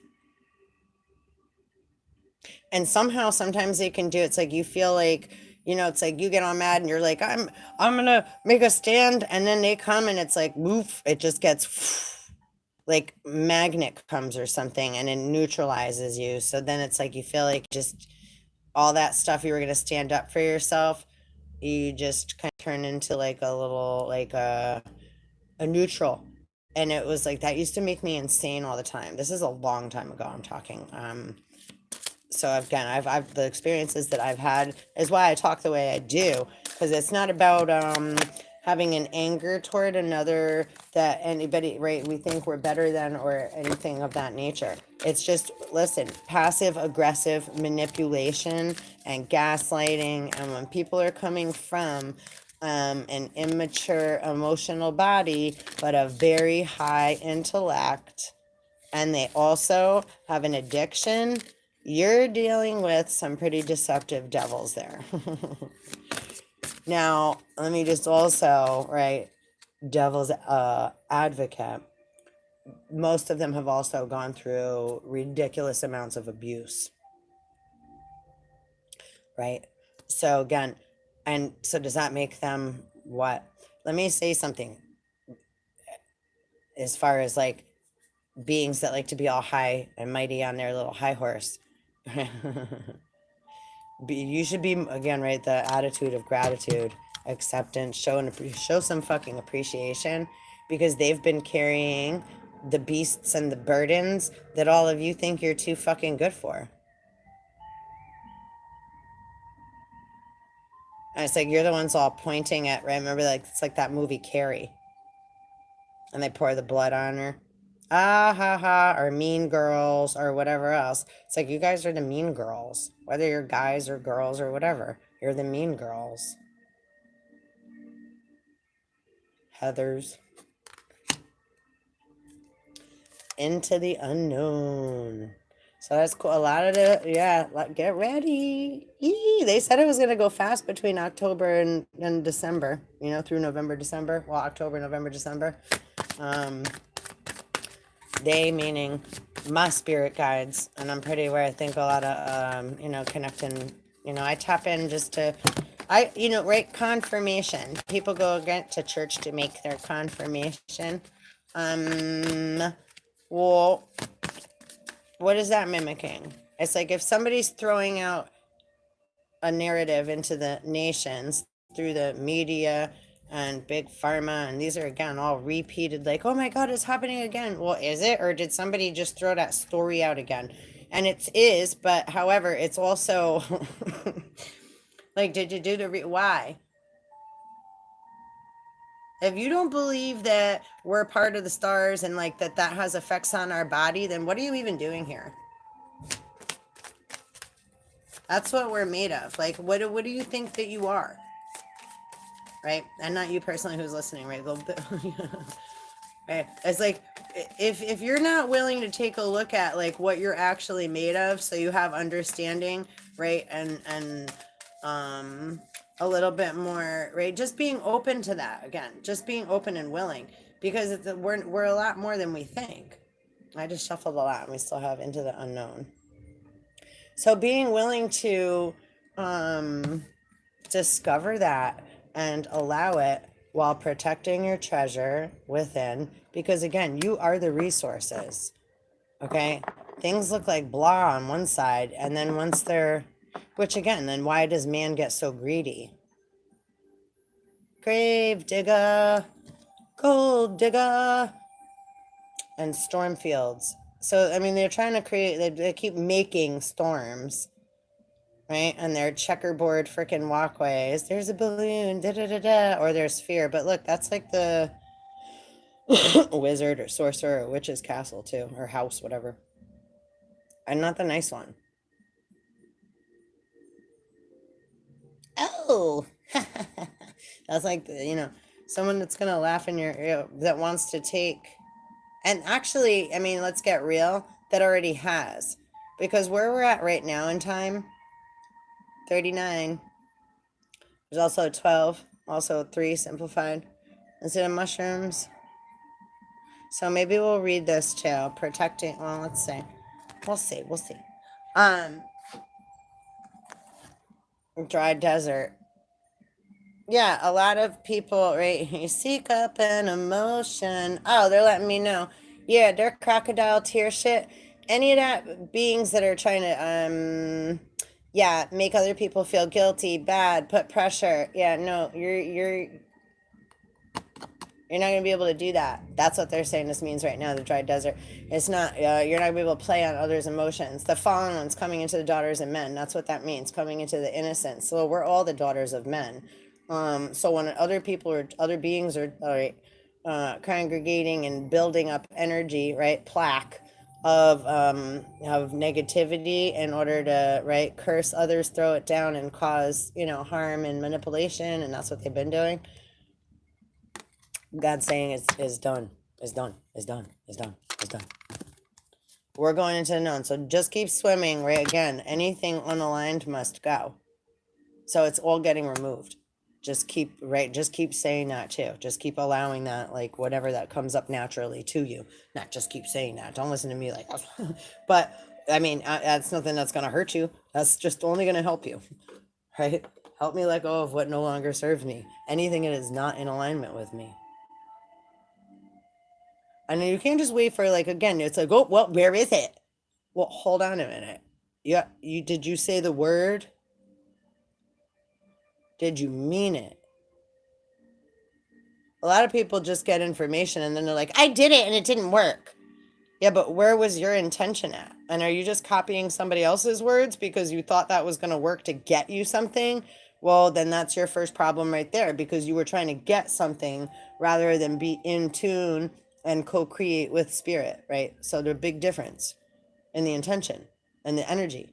And somehow sometimes they can do, it's like you feel like, it's like you get all mad and you're like, I'm gonna make a stand, and then they come and it's like woof, it just gets like magnet comes or something and it neutralizes you. So then it's like you feel like just all that stuff you were going to stand up for yourself, you just kind of turn into like a little like a neutral. And it was like that used to make me insane all the time. This is a long time ago I'm talking. So again, I've the experiences that I've had is why I talk the way I do, because it's not about having an anger toward another, that anybody, right, we think we're better than or anything of that nature. It's just, listen, passive aggressive manipulation and gaslighting, and when people are coming from an immature emotional body but a very high intellect, and they also have an addiction, you're dealing with some pretty deceptive devils there. Now, let me just also, right, devil's advocate. Most of them have also gone through ridiculous amounts of abuse, right? So again, and so does that make them what? Let me say something as far as like beings that like to be all high and mighty on their little high horse. You should be, again, right, the attitude of gratitude, acceptance, show some fucking appreciation, because they've been carrying the beasts and the burdens that all of you think you're too fucking good for. And it's like you're the ones all pointing at, right? Remember, like it's like that movie Carrie, and they pour the blood on her. Ah ha ha, or Mean Girls, or whatever else. It's like you guys are the mean girls, whether you're guys or girls or whatever. You're the mean girls. Heathers. Into the unknown. So that's cool. A lot of get ready. They said it was going to go fast between October and December, through November, December. Well, October, November, December. They meaning my spirit guides. And I'm pretty aware, I think a lot of, connecting, I tap in just to, right, confirmation. People go again to church to make their confirmation. Well, what is that mimicking? It's like if somebody's throwing out a narrative into the nations through the media and big pharma, and these are again all repeated, like, oh my God, it's happening again. Well, is it? Or did somebody just throw that story out again? And it is, but however, it's also like, did you do why? If you don't believe that we're part of the stars and like that has effects on our body, then what are you even doing here? That's what we're made of. Like, what do you think that you are? Right? And not you personally who's listening, right? Right? It's like, if you're not willing to take a look at like what you're actually made of, so you have understanding, right? And a little bit more, right? Just being open to that, again, just being open and willing, because we're a lot more than we think. I just shuffled a lot and we still have Into the Unknown. So being willing to discover that and allow it while protecting your treasure within, because again, you are the resources. Okay? Things look like blah on one side, and then once they're, which again, then why does man get so greedy? Grave digger, gold digger. and storm fields. So, I mean, they're trying to create, they keep making storms, right? And they're checkerboard freaking walkways. There's a balloon, da da da da, or there's fear. But look, that's like the wizard or sorcerer or witch's castle, too, or house, whatever. And not the nice one. Oh, that's like, someone that's going to laugh in your ear that wants to take. And actually, I mean, let's get real, that already has. Because where we're at right now in time, 39, there's also 12, also 3 simplified instead of mushrooms. So maybe we'll read this too. Protecting, well, let's see. We'll see. Dry desert. Yeah, a lot of people, right? You seek up an emotion. Oh, they're letting me know. Yeah, they're crocodile tear shit. Any of that beings that are trying to yeah, make other people feel guilty, bad, put pressure. Yeah, no, you're not gonna be able to do that. That's what they're saying this means right now, the dry desert. It's not, you're not gonna be able to play on others' emotions. The fallen ones coming into the daughters of men. That's what that means, coming into the innocent. So we're all the daughters of men. So when other people or other beings are congregating and building up energy, right, plaque of negativity in order to, right, curse others, throw it down, and cause, harm and manipulation, and that's what they've been doing. God's saying is done, is done, is done, is done, is done. We're going into the known. So just keep swimming, right? Again, anything unaligned must go. So it's all getting removed. Just keep saying that too. Just keep allowing that, like whatever that comes up naturally to you. Not just keep saying that. Don't listen to me like, but I mean, that's nothing that's going to hurt you. That's just only going to help you, right? Help me let go of what no longer serves me. Anything that is not in alignment with me. And you can't just wait for, like, again, it's like, oh, well, where is it? Well, hold on a minute. Yeah, did you say the word? Did you mean it? A lot of people just get information and then they're like, I did it and it didn't work. Yeah, but where was your intention at? And are you just copying somebody else's words because you thought that was going to work to get you something? Well, then that's your first problem right there, because you were trying to get something rather than be in tune and co-create with spirit, right? So there's a big difference in the intention and the energy.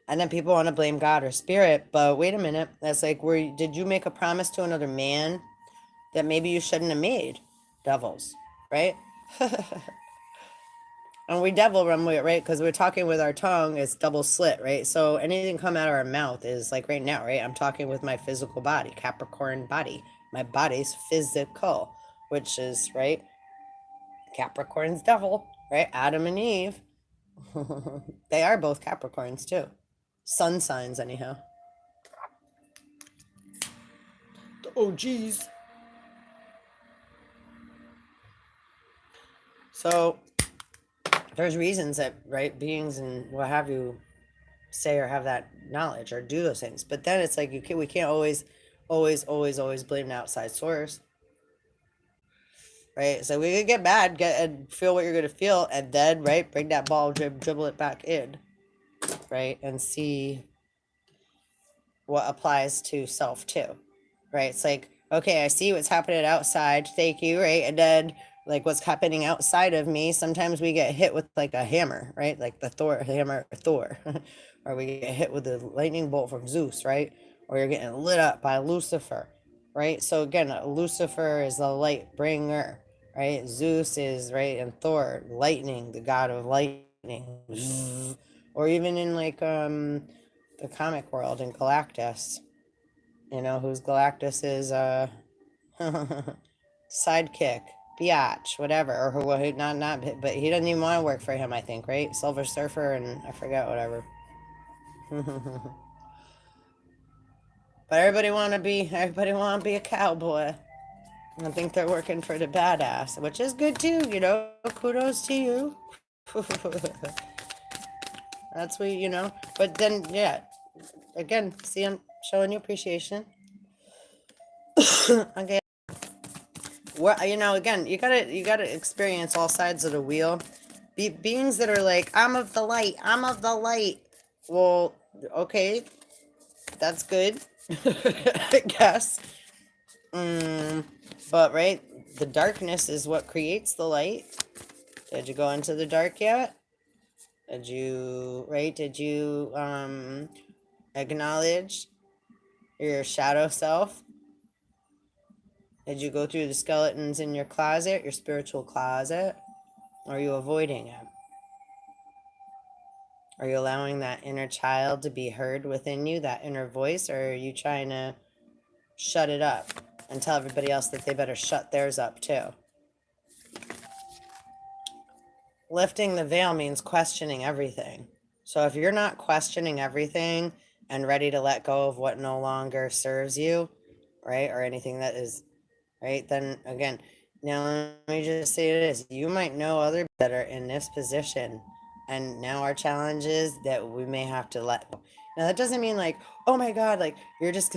And then people want to blame God or spirit, but wait a minute. That's like, did you make a promise to another man that maybe you shouldn't have made? Devils, right? And we devil run with it, right? Because we're talking with our tongue, it's double slit, right? So anything come out of our mouth is like right now, right? I'm talking with my physical body, Capricorn body. My body's physical, which is, right? Capricorn's devil, right? Adam and Eve. They are both Capricorns too. Sun signs, anyhow. Oh, geez. So there's reasons that, right, beings and what have you say or have that knowledge or do those things. But then it's like we can't always blame the outside source. Right? So we could get mad, and feel what you're gonna feel, and then, right, bring that ball, dribble it back in, right? And see what applies to self too. Right? It's like, okay, I see what's happening outside, thank you, right? And then, like, what's happening outside of me, sometimes we get hit with like a hammer, right? Like the hammer of Thor. Or we get hit with the lightning bolt from Zeus, right? Or you're getting lit up by Lucifer, right? So again, Lucifer is the light bringer, right? Zeus is, right, and Thor, lightning, the god of lightning. Or even in like the comic world in Galactus, who's Galactus's sidekick, biatch, whatever, or who not, but he doesn't even want to work for him, I think, right? Silver Surfer and I forget whatever. But everybody want to be a cowboy. I think they're working for the badass, which is good too, kudos to you. That's what, but then, yeah, again, see, I'm showing you appreciation. Okay. Well, again, you gotta experience all sides of the wheel. Beings that are like, I'm of the light, I'm of the light. Well, okay, that's good, I guess. But right, the darkness is what creates the light. Did you go into the dark yet? Did you acknowledge your shadow self? Did you go through the skeletons in your closet, your spiritual closet? Or are you avoiding it? Are you allowing that inner child to be heard within you, that inner voice, or are you trying to shut it up and tell everybody else that they better shut theirs up too? Lifting the veil means questioning everything. So if you're not questioning everything and ready to let go of what no longer serves you, right, or anything that is, right, then again, now let me just say this. You might know other that are in this position, and now our challenge is that we may have to let go. Now that doesn't mean like, oh my God, like you're just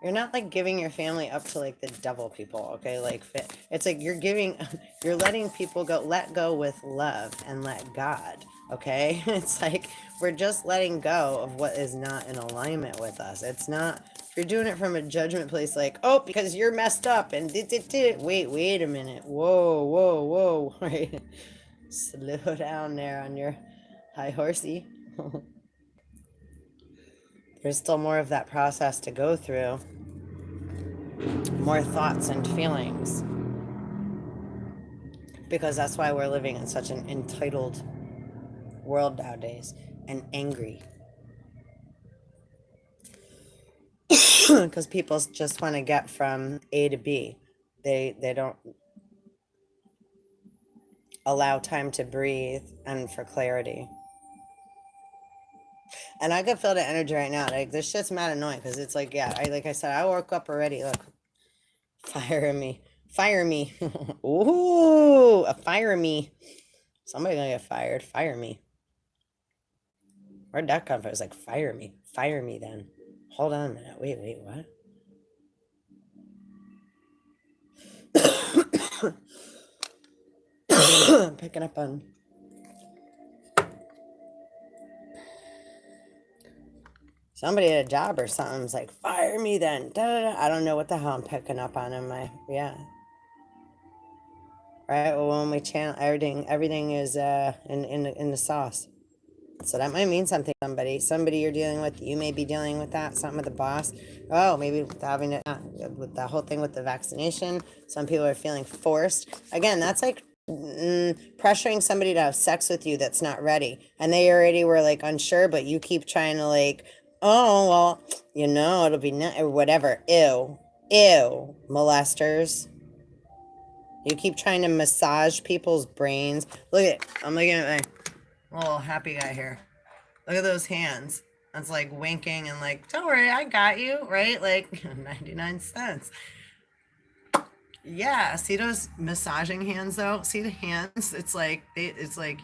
you're not like giving your family up to like the devil people, okay? Like it's like you're letting people go, let go with love and let God, okay? It's like we're just letting go of what is not in alignment with us. It's not, if you're doing it from a judgment place, like, oh, because you're messed up and wait a minute, whoa, right? Slow down there on your high horsey. There's still more of that process to go through, more thoughts and feelings, because that's why we're living in such an entitled world nowadays, and angry. Because people just want to get from A to B. They don't allow time to breathe and for clarity. And I can feel the energy right now. Like this shit's mad annoying because it's like, yeah, like I said, I woke up already. Look, fire me. Ooh, fire me. Somebody gonna get fired. Fire me. Where'd that come from? It's like, fire me. Fire me then. Hold on a minute. Wait, what? Picking up on somebody at a job or something's like, fire me then. Da, da, da. I don't know what the hell I'm picking up on in my, yeah. Right? Well, when we channel everything is in the sauce. So that might mean something to somebody you're dealing with. You may be dealing with that, something with the boss. Oh, maybe having it with the whole thing with the vaccination. Some people are feeling forced. Again, that's like pressuring somebody to have sex with you that's not ready. And they already were like unsure, but you keep trying to like, oh, well, it'll be or whatever. Ew, molesters. You keep trying to massage people's brains. Look at, I'm looking at my little happy guy here. Look at those hands. That's like winking and like, don't worry, I got you, right? Like 99 cents. Yeah, see those massaging hands though? See the hands? It's like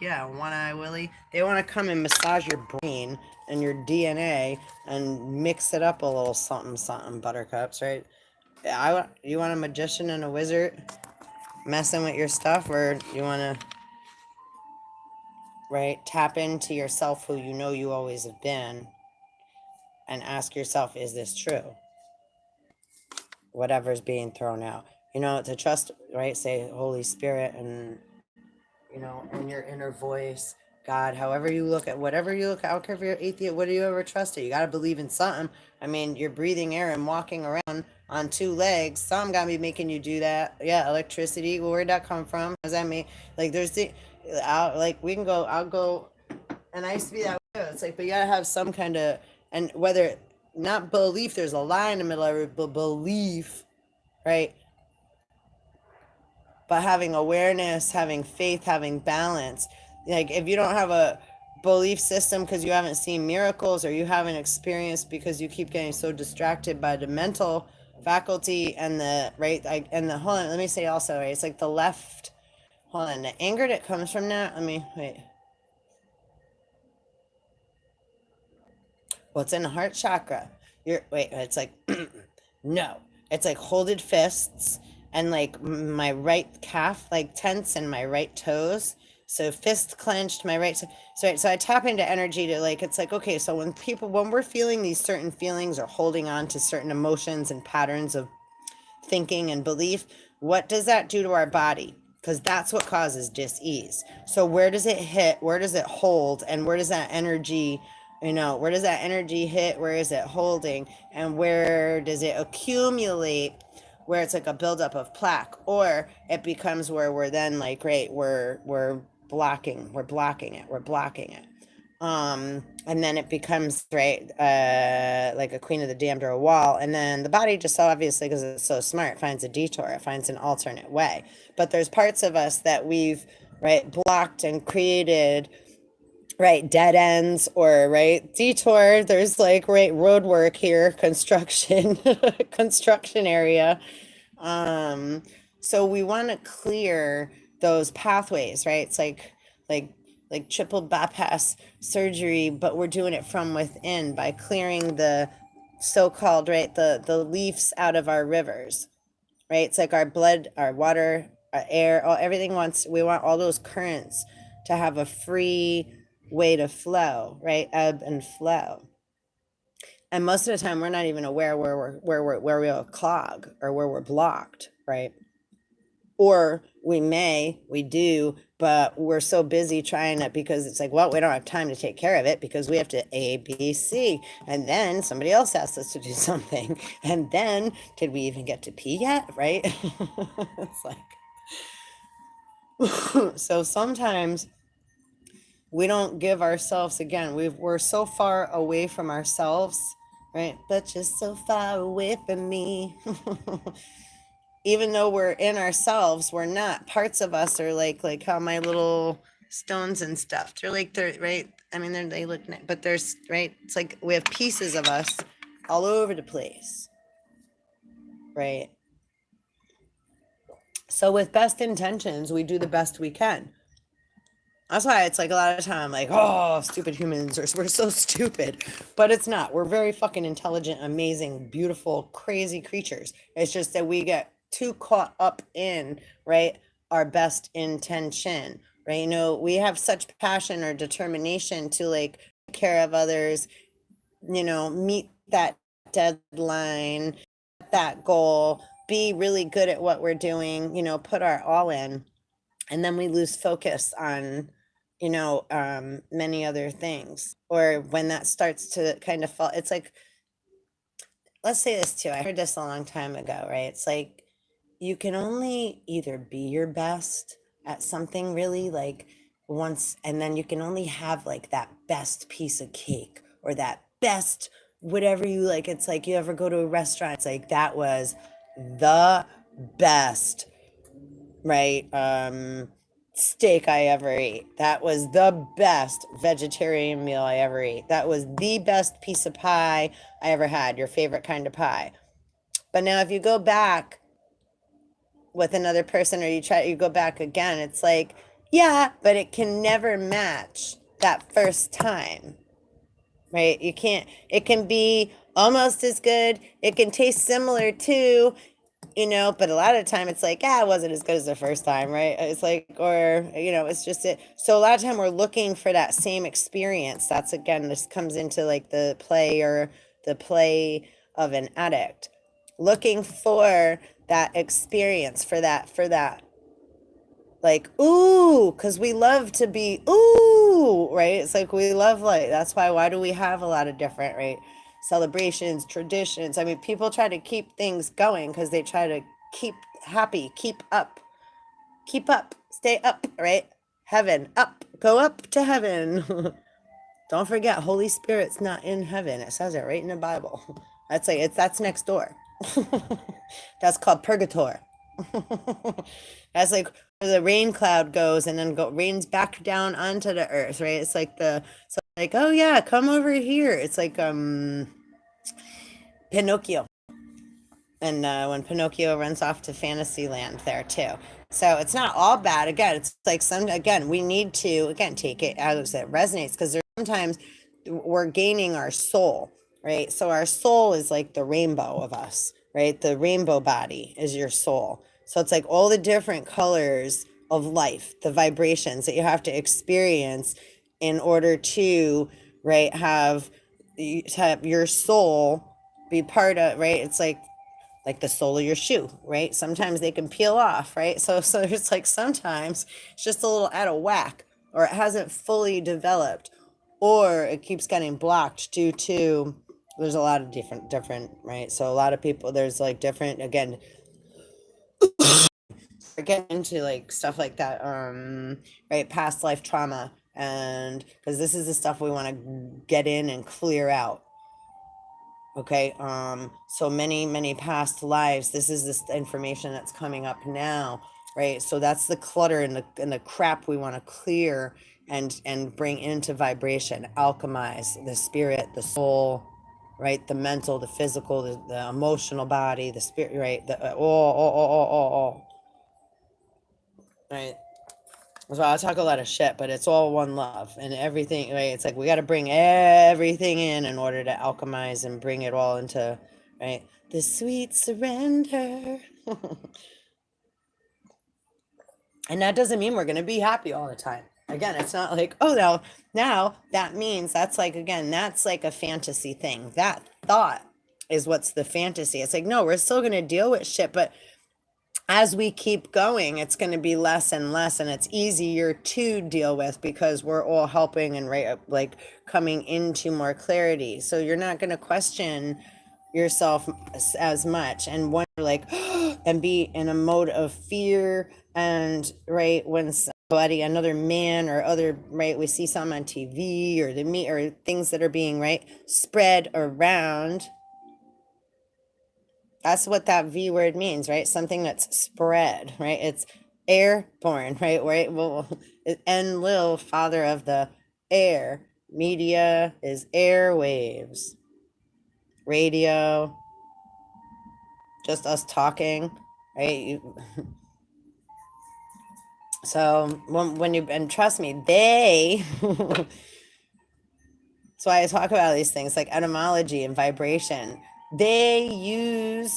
yeah, one eye Willie. They want to come and massage your brain and your DNA and mix it up a little something, buttercups, right? You want a magician and a wizard messing with your stuff, or you want to, right, tap into yourself who you always have been and ask yourself, is this true? Whatever's being thrown out. To trust, right? Say Holy Spirit and, in your inner voice, God, however you look at, whatever you look at, I don't care if you're atheist, what do you ever trust it? You got to believe in something. I mean, you're breathing air and walking around on two legs. Something got to be making you do that. Yeah, electricity. Well, where'd that come from? What does that mean? Like, I'll go, and I used to be that way. It's like, but you got to have some kind of, and whether, not belief, there's a lie in the middle of it, but belief, right? But having awareness, having faith, having balance. Like if you don't have a belief system because you haven't seen miracles, or you haven't experienced because you keep getting so distracted by the mental faculty and the right, and the, hold on, let me say also, right, it's like the left, hold on, the anger that comes from that, wait. What's in the heart chakra? It's like, no, It's like holded fists, and like my right calf like tense and my right toes. So fist clenched, my right. So I tap into energy to like, it's like, okay, so when we're feeling these certain feelings or holding on to certain emotions and patterns of thinking and belief, what does that do to our body? Because that's what causes dis-ease. So where does it hit? Where does it hold? And where does that energy, where does that energy hit? Where is it holding? And where does it accumulate? Where it's like a buildup of plaque, or it becomes where we're then like, right, we're blocking it. And then it becomes right, like a queen of the damned or a wall, and then the body just obviously, because it's so smart, finds a detour, it finds an alternate way. But there's parts of us that we've right blocked and created right dead ends or right detour. There's like right road work here, construction construction area. So we want to clear those pathways, right? It's like like triple bypass surgery, but we're doing it from within by clearing the so-called right the leaves out of our rivers, right? It's like our blood, our water, our air, everything wants, we want all those currents to have a free way to flow, right? Ebb and flow. And most of the time we're not even aware where we're clog or where we're blocked, right? Or we do, but we're so busy trying it because it's like, well, we don't have time to take care of it because we have to A, B, C. And then somebody else asks us to do something. And then did we even get to pee yet? Right? It's like, so sometimes we don't give ourselves, again, we're so far away from ourselves, right? But just so far away from me. Even though we're in ourselves, we're not. Parts of us are like how my little stones and stuff, they're right. I mean, they look nice, but there's right. It's like we have pieces of us all over the place, right? So with best intentions, we do the best we can. That's why it's like a lot of time I'm like, oh, stupid humans, or we're so stupid. But it's not. We're very fucking intelligent, amazing, beautiful, crazy creatures. It's just that we get too caught up in, right, our best intention, right? We have such passion or determination to like take care of others, meet that deadline, that goal, be really good at what we're doing, put our all in. And then we lose focus on many other things, or when that starts to kind of fall, it's like, let's say this too, I heard this a long time ago, right? It's like you can only either be your best at something really like once, and then you can only have like that best piece of cake or that best whatever you like. It's like you ever go to a restaurant, it's like that was the best, right? Steak I ever ate. That was the best vegetarian meal I ever ate. That was the best piece of pie I ever had, your favorite kind of pie. But now if you go back with another person, or you go back again, it's like, yeah, but it can never match that first time. Right? You can't, it can be almost as good. It can taste similar too, but a lot of the time it's like, it wasn't as good as the first time, right? It's like, or, it's just it. So a lot of time we're looking for that same experience. That's, again, this comes into like the play of an addict, looking for that experience, for that, like, ooh, because we love to be, ooh, right? It's like we love, like, that's why do we have a lot of different, right? Celebrations, traditions. I mean, people try to keep things going because they try to keep happy, keep up, stay up, right? Heaven, up, go up to heaven. Don't forget, Holy Spirit's not in heaven. It says it right in the Bible. That's next door. That's called purgatory. That's like where the rain cloud goes and then rains back down onto the earth, right? It's like oh yeah, come over here. It's like Pinocchio. And when Pinocchio runs off to Fantasyland there too. So it's not all bad. Again, it's like we need to, again, take it as it resonates, because there's sometimes we're gaining our soul, right? So our soul is like the rainbow of us, right? The rainbow body is your soul. So it's like all the different colors of life, the vibrations that you have to experience in order to, right, have your soul be part of, right? It's like the sole of your shoe, right? Sometimes they can peel off, right? So it's like sometimes it's just a little out of whack, or it hasn't fully developed, or it keeps getting blocked due to, there's a lot of different, right? So a lot of people, there's like different, again, get into like stuff like that, right, past life trauma, and because this is the stuff we want to get in and clear out. Okay, so many past lives, this is this information that's coming up now, right? So that's the clutter and the crap we want to clear and bring into vibration, alchemize the spirit, the soul, right? The mental, the physical, the emotional body, the spirit, right? The all, right? So I talk a lot of shit, but it's all one love and everything, right? It's like we got to bring everything in order to alchemize and bring it all into, right? The sweet surrender. And that doesn't mean we're going to be happy all the time. Again, it's not like, oh, no, now that means that's like, again, that's like a fantasy thing. That thought is what's the fantasy. It's like, no, we're still going to deal with shit, but as we keep going, it's going to be less and less, and it's easier to deal with because we're all helping and right, like coming into more clarity. So you're not going to question yourself as much and wonder like and be in a mode of fear, and right, when somebody, another man or other, right, we see something on TV or the me or things that are being right spread around. That's what that V word means, right? Something that's spread, right? It's airborne, right? Right? Well, Enlil, father of the air. Media is airwaves. Radio, just us talking, right? So when you, and trust me, they, that's why I talk about these things like etymology and vibration. They use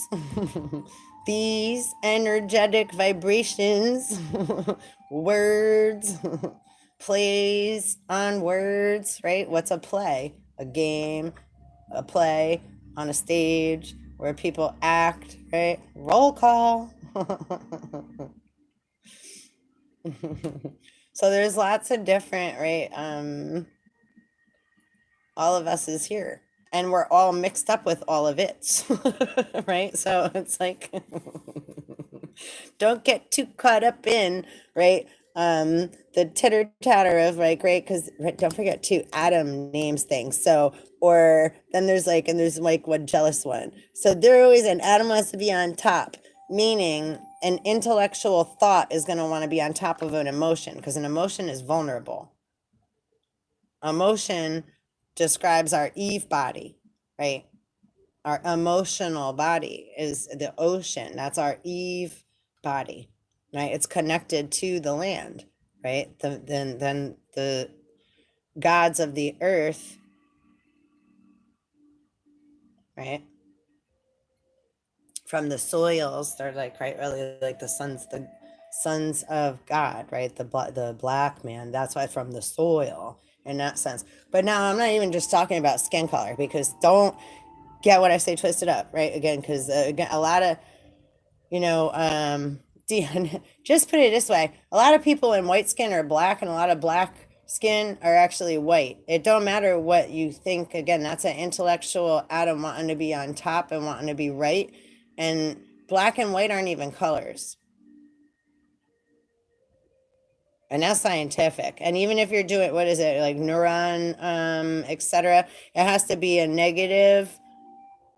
these energetic vibrations, words, plays on words, right? What's a play? A game, a play on a stage where people act, right? Roll call. So there's lots of different, right? All of us is here, and we're all mixed up with all of it. Right? So it's like don't get too caught up in, right, the titter tatter of like, right, because right, don't forget too, Adam names things. So, or then there's like, and there's like one jealous one, so they're always, an Adam wants to be on top, meaning an intellectual thought is going to want to be on top of an emotion, because an emotion is vulnerable. Emotion describes our Eve body, right? Our emotional body is the ocean. That's our Eve body, right? It's connected to the land, right? Then the gods of the earth, right? From the soils, they're like, right, really like the sons of God, right? The black man. That's why from the soil in that sense. But now I'm not even just talking about skin color, because don't get what I say twisted up, right? Again, because again, a lot of, you know, just put it this way: a lot of people in white skin are black, and a lot of black skin are actually white. It don't matter what you think. Again, that's an intellectual Adam wanting to be on top and wanting to be right. And black and white aren't even colors. And that's scientific. And even if you're doing, what is it, like neuron, etc., it has to be a negative.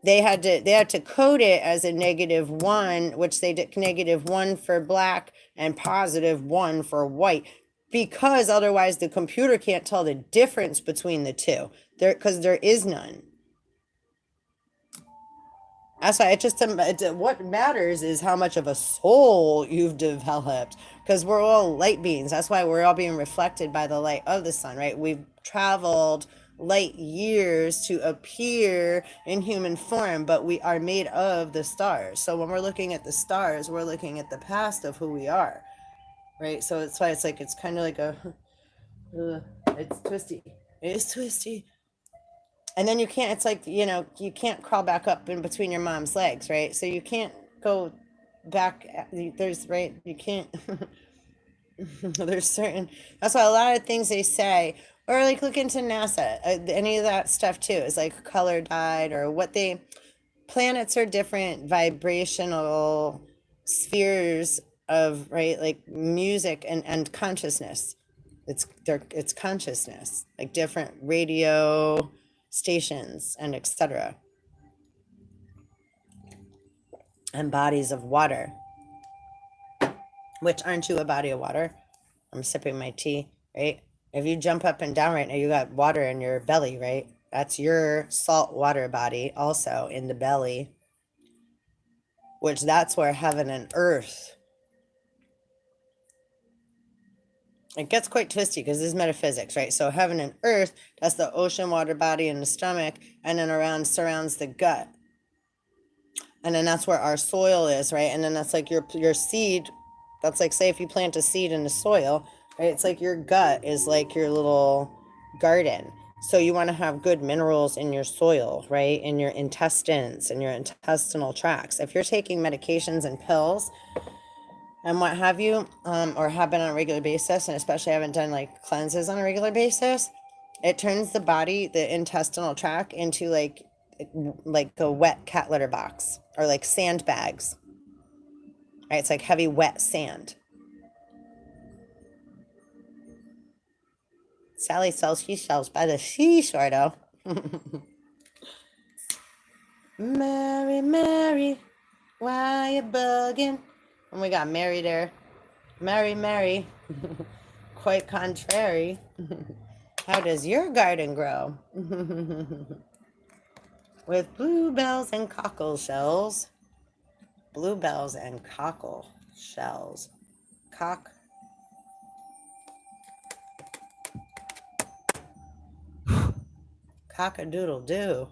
They had to code it as a -1, which they did -1 for black and +1 for white, because otherwise the computer can't tell the difference between the two, because there is none. That's why what matters is how much of a soul you've developed, because we're all light beings. That's why we're all being reflected by the light of the sun, right? We've traveled light years to appear in human form, but we are made of the stars. So when we're looking at the stars, we're looking at the past of who we are, right? So it's why it's like, it's kind of like a, it's twisty. It is twisty. And then you can't, it's like, you know, you can't crawl back up in between your mom's legs, right? So you can't go back, there's, right, you can't, there's certain, that's why a lot of things they say, or like look into NASA, any of that stuff too, is like color dyed or what they, planets are different vibrational spheres of, right, like music and consciousness. It's consciousness, like different radio stations and etc. And bodies of water. Which, aren't you a body of water? I'm sipping my tea, right? If you jump up and down right now, you got water in your belly, right? That's your salt water body also in the belly, which that's where heaven and earth. It gets quite twisty because this is metaphysics, right? So heaven and earth, that's the ocean water body in the stomach, and then around surrounds the gut. And then that's where our soil is, right? And then that's like your seed. That's like, say if you plant a seed in the soil, right? It's like your gut is like your little garden. So you want to have good minerals in your soil, right? In your intestines and your intestinal tracts. If you're taking medications and pills and what have you, or have been on a regular basis, and especially haven't done like cleanses on a regular basis, it turns the body, the intestinal tract, into like a wet cat litter box or like sandbags. Right? It's like heavy wet sand. Sally sells seashells by the seashore, though. Mary, Mary, why you bugging? And we got Mary there. Mary, Mary, quite contrary. How does your garden grow? With bluebells and cockle shells. Bluebells and cockle shells. Cock-a-doodle-doo.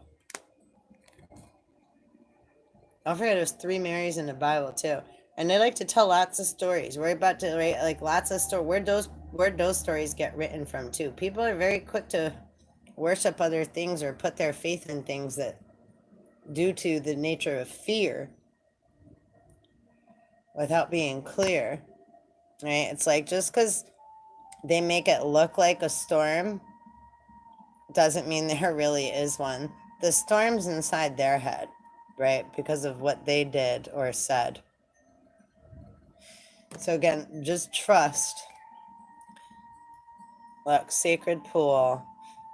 Don't forget there's 3 Marys in the Bible too. And they like to tell lots of stories. We're about to write like lots of stories. Where'd those stories get written from too? People are very quick to worship other things or put their faith in things that, due to the nature of fear, without being clear, right? It's like, just because they make it look like a storm doesn't mean there really is one. The storm's inside their head, right? Because of what they did or said. So again, just trust. Look, sacred pool.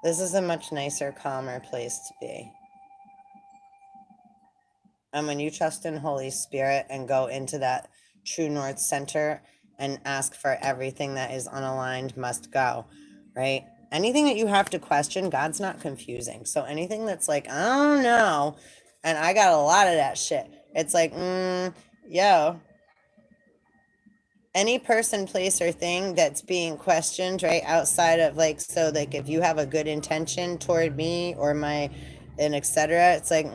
This is a much nicer, calmer place to be. And when you trust in Holy Spirit and go into that true North Center and ask for everything that is unaligned must go, right? Anything that you have to question, God's not confusing. So anything that's like, I don't know, and I got a lot of that shit. It's like, yo, any person, place, or thing that's being questioned, right, outside of like, so like if you have a good intention toward me or my, and etc., it's like,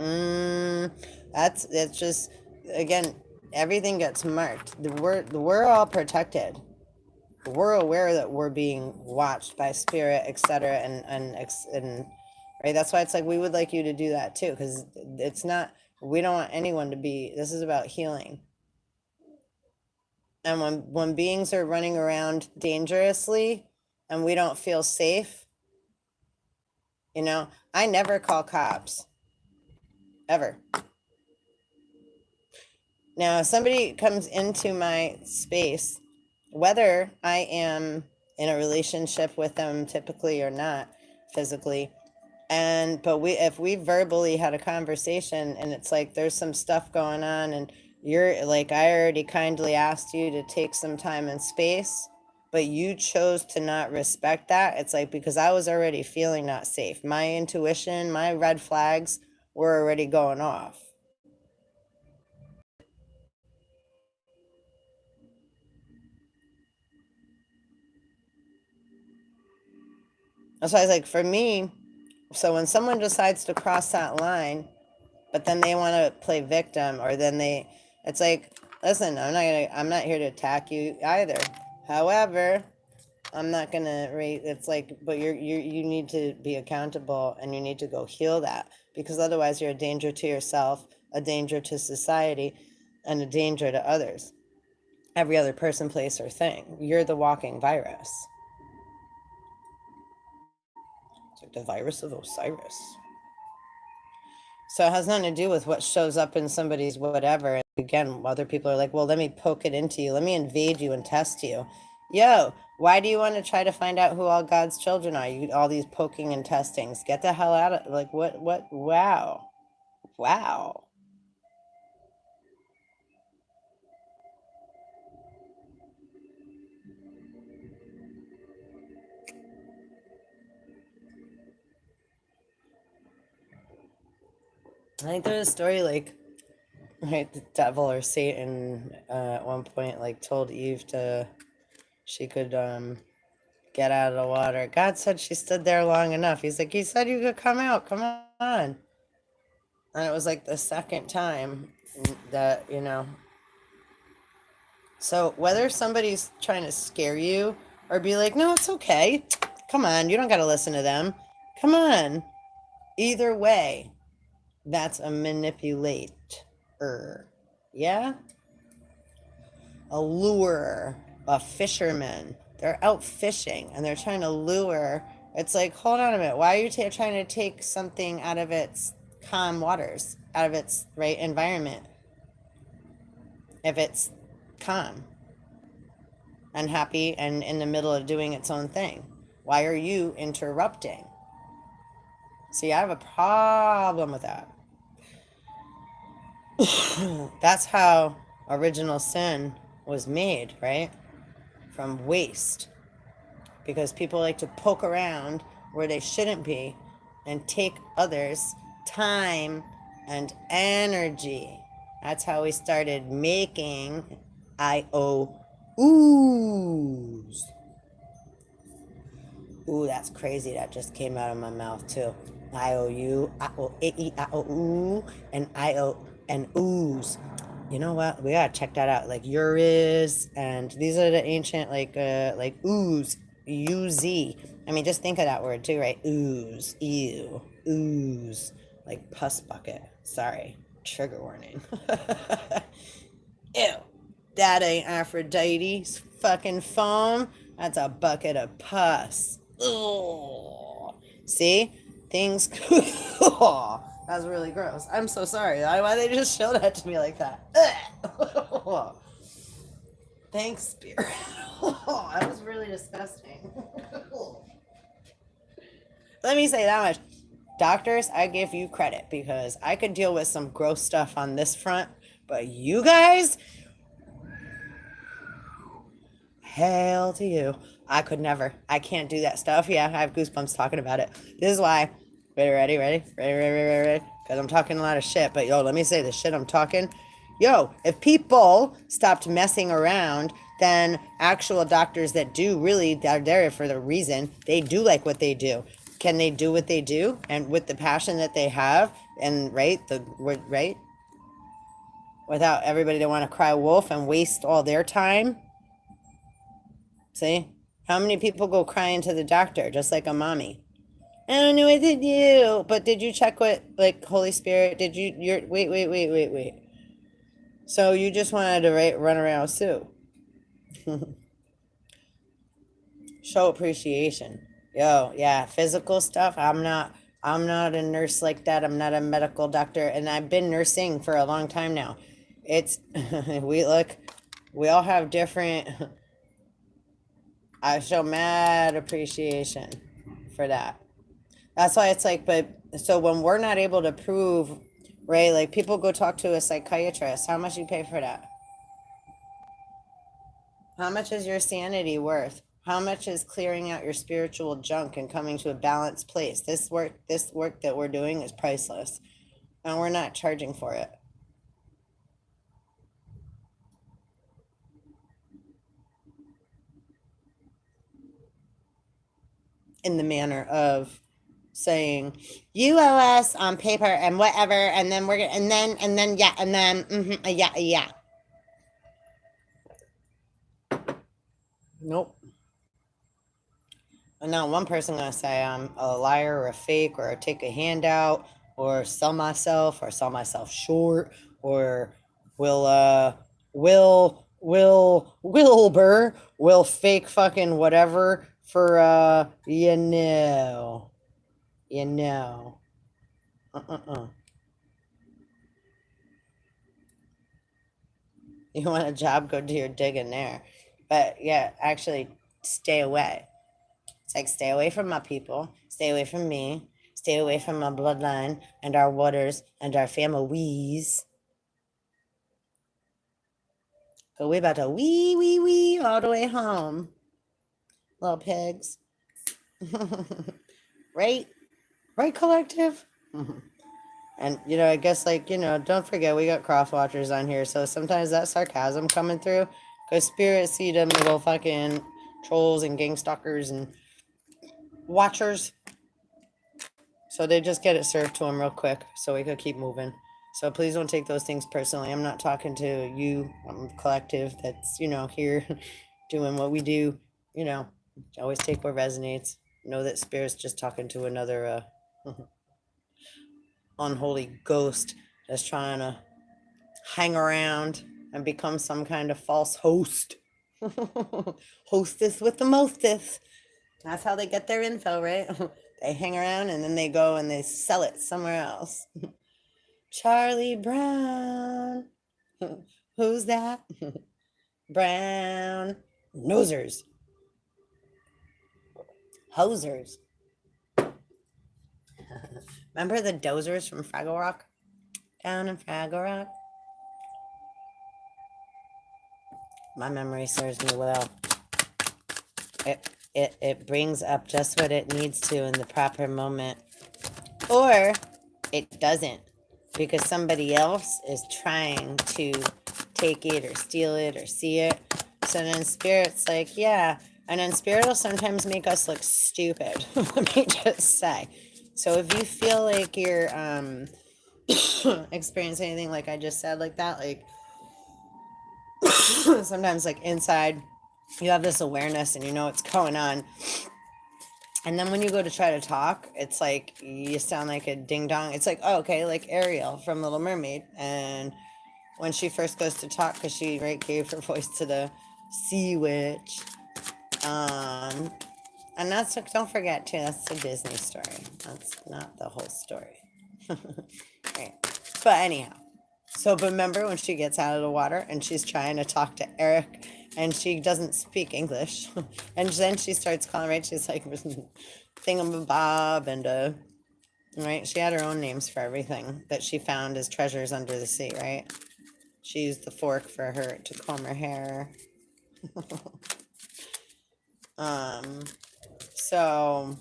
it's just, again, everything gets marked. We're all protected. We're aware that we're being watched by spirit, etc., and right. That's why it's like we would like you to do that too, because it's not. We don't want anyone to be. This is about healing. And when beings are running around dangerously, and we don't feel safe, I never call cops, ever. Now, if somebody comes into my space, whether I am in a relationship with them typically or not physically, but if we verbally had a conversation and it's like there's some stuff going on and you're like, I already kindly asked you to take some time and space, but you chose to not respect that, it's like, because I was already feeling not safe. My intuition, my red flags were already going off. That's why I was like, for me, So when someone decides to cross that line, but then they want to play victim, or then it's like, listen, I'm not here to attack you either. However, I'm not gonna rate. It's like, but you need to be accountable, and you need to go heal that, because otherwise you're a danger to yourself, a danger to society, and a danger to others. Every other person, place, or thing. You're the walking virus. It's like the virus of Osiris. So it has nothing to do with what shows up in somebody's whatever. Again, other people are like, well, let me poke it into you. Let me invade you and test you. Yo, why do you want to try to find out who all God's children are? You all these poking and testings. Get the hell out of, like, what wow. Wow. I think there's a story like, right, the devil or Satan at one point like told Eve she could get out of the water. God said she stood there long enough. He's like, he said you could come out. Come on. And it was like the second time that, So whether somebody's trying to scare you or be like, no, it's okay. Come on, you don't got to listen to them. Come on. Either way, that's a manipulator. Yeah? A lurer, a fisherman. They're out fishing and they're trying to lure. It's like, hold on a minute. Why are you trying to take something out of its calm waters, out of its right environment, if it's calm and happy and in the middle of doing its own thing? Why are you interrupting? See, I have a problem with that. That's how original sin was made, right? From waste. Because people like to poke around where they shouldn't be and take others' time and energy. That's how we started making IOUs. Ooh, that's crazy. That just came out of my mouth too. IOU, IOU, and IO and ooze. You know what? We gotta check that out. Like Uriz, and these are the ancient like ooze, UZ. I mean, just think of that word too, right? Ooze, ew, ooze, like pus bucket. Sorry, trigger warning. Ew, that ain't Aphrodite's fucking foam. That's a bucket of pus. Ugh. See? Things. Oh, that was really gross. I'm so sorry. Why they just show that to me like that? Thanks, Spirit. That was really disgusting. Let me say that much. Doctors, I give you credit because I could deal with some gross stuff on this front, but you guys, hail to you. I could never. I can't do that stuff. Yeah, I have goosebumps talking about it. This is why. Ready? Because I'm talking a lot of shit. But yo, let me say the shit I'm talking. Yo, if people stopped messing around, then actual doctors that do really, they're there for the reason. They do like what they do. Can they do what they do? And with the passion that they have, and right, right? Without everybody to want to cry wolf and waste all their time. See? How many people go crying to the doctor just like a mommy? I don't know what to do. But did you check what, like, Holy Spirit, did you're, wait. So you just wanted to run around with Sue. Show appreciation. Yo, yeah, physical stuff. I'm not a nurse like that. I'm not a medical doctor. And I've been nursing for a long time now. It's, we all have different, I show mad appreciation for that. That's why it's like, but so when we're not able to prove, right? Like people go talk to a psychiatrist. How much you pay for that? How much is your sanity worth? How much is clearing out your spiritual junk and coming to a balanced place? This work that we're doing is priceless, and we're not charging for it. In the manner of saying, you owe us on paper and whatever, and then we're gonna, yeah. Nope. And now one person gonna say I'm a liar or a fake or take a handout or sell myself short or Wilbur will fake fucking whatever for you know. You want a job, go do your digging there. But yeah, actually stay away. It's like, stay away from my people, stay away from me, stay away from my bloodline and our waters and our families. But we about to wee all the way home. Little pigs. Right? Right, collective? And, I guess, don't forget, we got cross watchers on here, so sometimes that sarcasm coming through, because spirits see them little fucking trolls and gang stalkers and watchers. So they just get it served to them real quick so we could keep moving. So please don't take those things personally. I'm not talking to you, collective that's, here doing what we do. Always take what resonates. Know that spirit's just talking to another unholy ghost that's trying to hang around and become some kind of false host. Hostess with the mostest. That's how they get their info, right? They hang around and then they go and they sell it somewhere else. Charlie Brown. Who's that? Brown. Nosers. Hosers. Remember the dozers from Fraggle Rock? Down in Fraggle Rock? My memory serves me well. It brings up just what it needs to in the proper moment. Or it doesn't, because somebody else is trying to take it or steal it or see it. So then spirit's like, yeah. And then spirit will sometimes make us look stupid. Let me just say. So if you feel like you're experiencing anything like I just said, like that, like sometimes like inside you have this awareness and you know what's going on. And then when you go to try to talk, it's like you sound like a ding dong. It's like, oh, okay, like Ariel from Little Mermaid. And when she first goes to talk, because she gave her voice to the sea witch. And that's, don't forget too, that's the Disney story. That's not the whole story. Right. But anyhow, so remember when she gets out of the water and she's trying to talk to Eric and she doesn't speak English. And then she starts calling, right? She's like thingamabob and, right? She had her own names for everything that she found as treasures under the sea, right? She used the fork for her to comb her hair. So,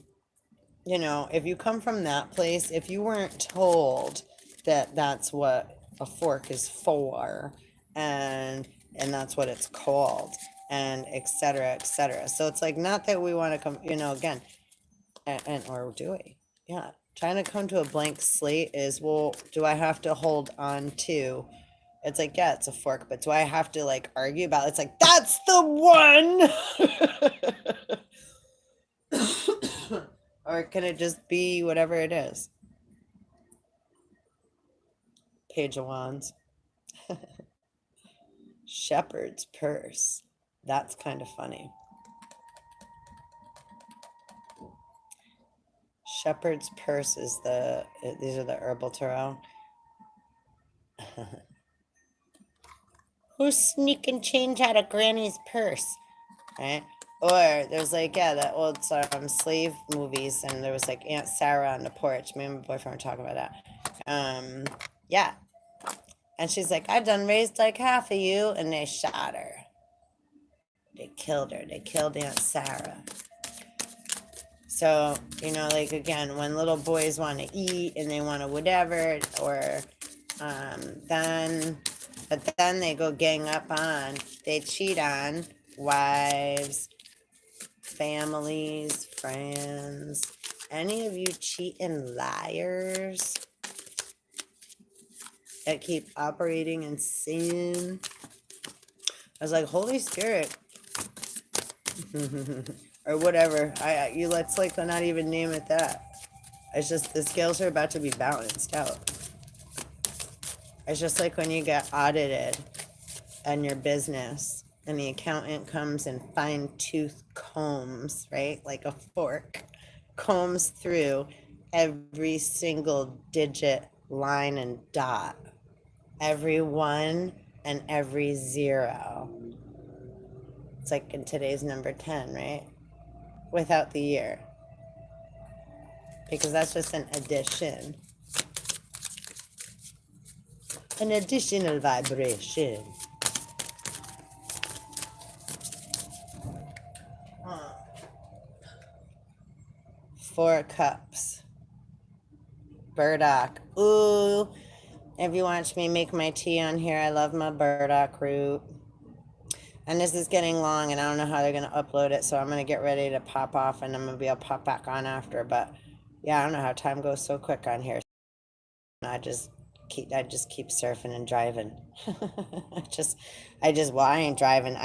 if you come from that place, if you weren't told that that's what a fork is for, and that's what it's called, and et cetera, et cetera. So it's like, not that we want to come, again, and or do we? Yeah. Trying to come to a blank slate is, well, do I have to hold on to? It's like, yeah, it's a fork, but do I have to like argue about it? It's like, that's the one. Or can it just be whatever it is? Page of Wands. Shepherd's purse. That's kind of funny. Shepherd's purse is these are the herbal tarot. Who's sneaking change out of Granny's purse? Right? Or there's like, yeah, that old slave movies, and there was like Aunt Sarah on the porch. Me and my boyfriend were talking about that. Yeah. And she's like, I done raised like half of you, and they shot her. They killed her. They killed Aunt Sarah. So, like, again, when little boys want to eat and they want to whatever, or then they go gang up on, they cheat on wives, families, friends, any of you cheating liars that keep operating in sin? I was like, Holy Spirit, or whatever. Let's like not even name it that. It's just the scales are about to be balanced out. It's just like when you get audited in your business and the accountant comes and fine tooth combs, right? Like a fork, combs through every single digit, line, and dot. Every one and every zero. It's like in today's number 10, right? Without the year. Because that's just an addition. An additional vibration. Four cups. Burdock. Ooh. If you watch me make my tea on here, I love my burdock root. And this is getting long, and I don't know how they're going to upload it, so I'm going to get ready to pop off, and I'm going to be able to pop back on after. But, yeah, I don't know how time goes so quick on here. I just keep surfing and driving. Well, I ain't driving.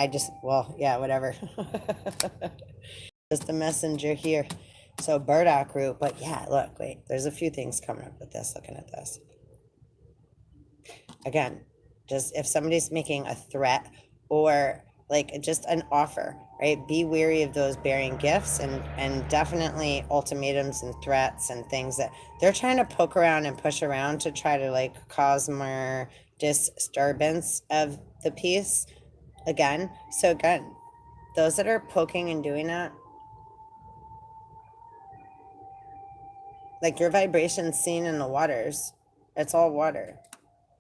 Yeah, whatever. Just the messenger here. So, burdock root. But, yeah, look, wait. There's a few things coming up with this, looking at this. Again, just if somebody's making a threat or like just an offer, right? Be wary of those bearing gifts and definitely ultimatums and threats and things that they're trying to poke around and push around to try to like cause more disturbance of the peace. Again, those that are poking and doing that, like your vibration's seen in the waters. It's all water.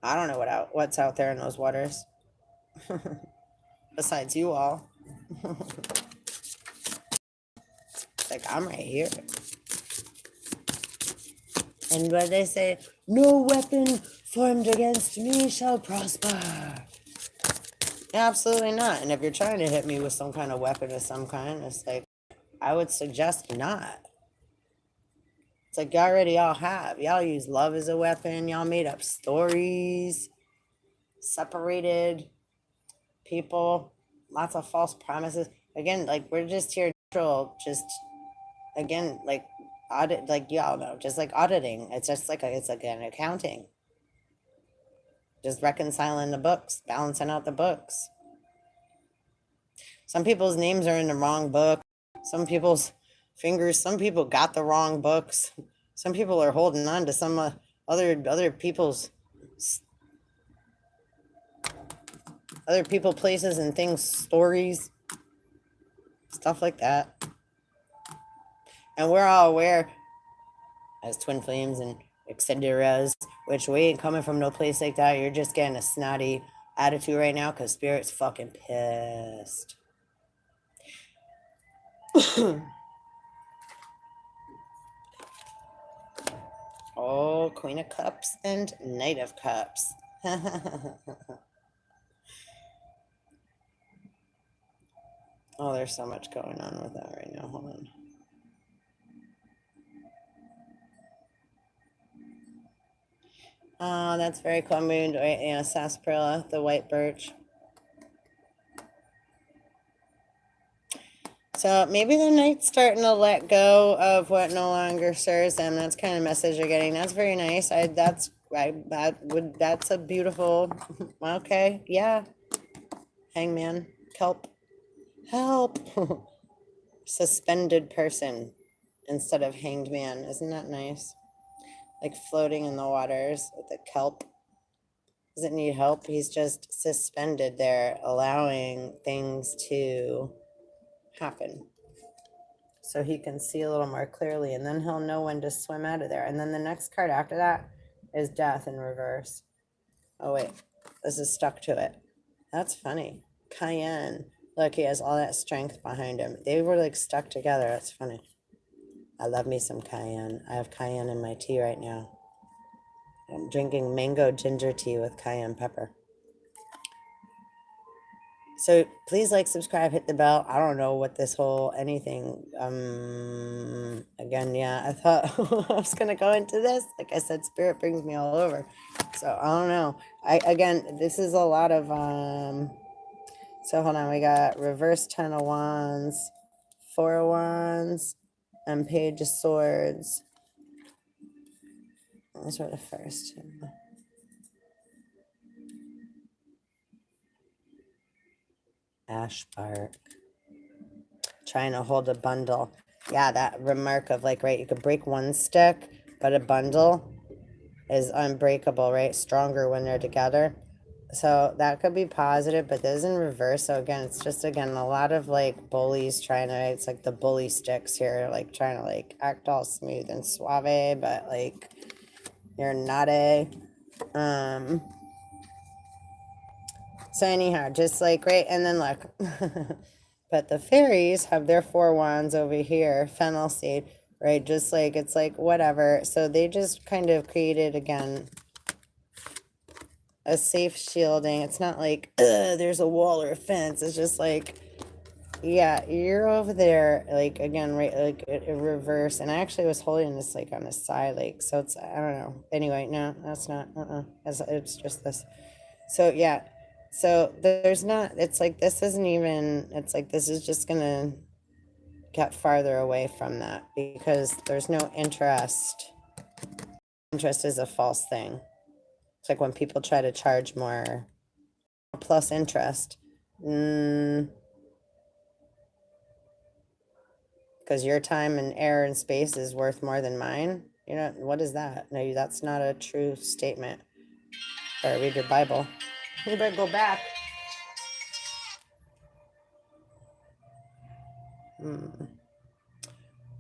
I don't know what's out there in those waters. Besides you all. Like, I'm right here. And what they say, no weapon formed against me shall prosper. Absolutely not. And if you're trying to hit me with some kind of weapon of some kind, it's like, I would suggest not. It's like, y'all already all have. Y'all use love as a weapon. Y'all made up stories. Separated people. Lots of false promises. Again, like, we're just here just, again, like, audit, like y'all know, just like auditing. It's just like it's like an accounting. Just reconciling the books, balancing out the books. Some people's names are in the wrong book. Some people's fingers. Some people got the wrong books. Some people are holding on to some other people's places and things, stories, stuff like that. And we're all aware as twin flames and extended res, which we ain't coming from no place like that. You're just getting a snotty attitude right now because Spirit's fucking pissed. Oh, Queen of Cups and Knight of Cups. Oh, there's so much going on with that right now. Hold on. Oh, that's very cool. I'm moving to, yeah, sarsaparilla, the white birch. So maybe the knight's starting to let go of what no longer serves them. That's kind of message you're getting. That's very nice. That's a beautiful. Okay, yeah. Hangman, help. Suspended person instead of hanged man. Isn't that nice? Like floating in the waters with a kelp. Doesn't need help. He's just suspended there, allowing things to happen. So he can see a little more clearly, and then he'll know when to swim out of there. And then the next card after that is death in reverse. Oh, wait. This is stuck to it. That's funny. Cayenne. Look, he has all that strength behind him. They were like stuck together. That's funny. I love me some cayenne. I have cayenne in my tea right now. I'm drinking mango ginger tea with cayenne pepper. So please like, subscribe, hit the bell. I don't know what this whole anything, again, yeah, I thought I was gonna go into this. Like I said, spirit brings me all over. So I don't know. Again, this is a lot of, so hold on, we got reverse 10 of wands, 4 of wands, and page of swords. Those were the first two. Ash bark. Trying to hold a bundle. Yeah, that remark of like, right, you could break one stick, but a bundle is unbreakable, right? Stronger when they're together. So that could be positive, but this is in reverse. So again, it's just, again, a lot of like bullies trying to, it's like the bully sticks here, like trying to like act all smooth and suave, but like you're not a, so anyhow, just like, right, and then look, but the fairies have their 4 wands over here, fennel seed, right, just like, it's like, whatever, so they just kind of created, again, a safe shielding. It's not like, there's a wall or a fence, it's just like, yeah, you're over there, like, again, right, like, reverse, and I actually was holding this, like, on the side, like, so it's, I don't know, anyway, no, that's not, it's just this. So yeah, so there's not, it's like, this isn't even, it's like, this is just gonna get farther away from that because there's no interest. Interest is a false thing. It's like when people try to charge more plus interest, because your time and air and space is worth more than mine. You know, what is that? No, that's not a true statement. Or read your Bible. You better go back.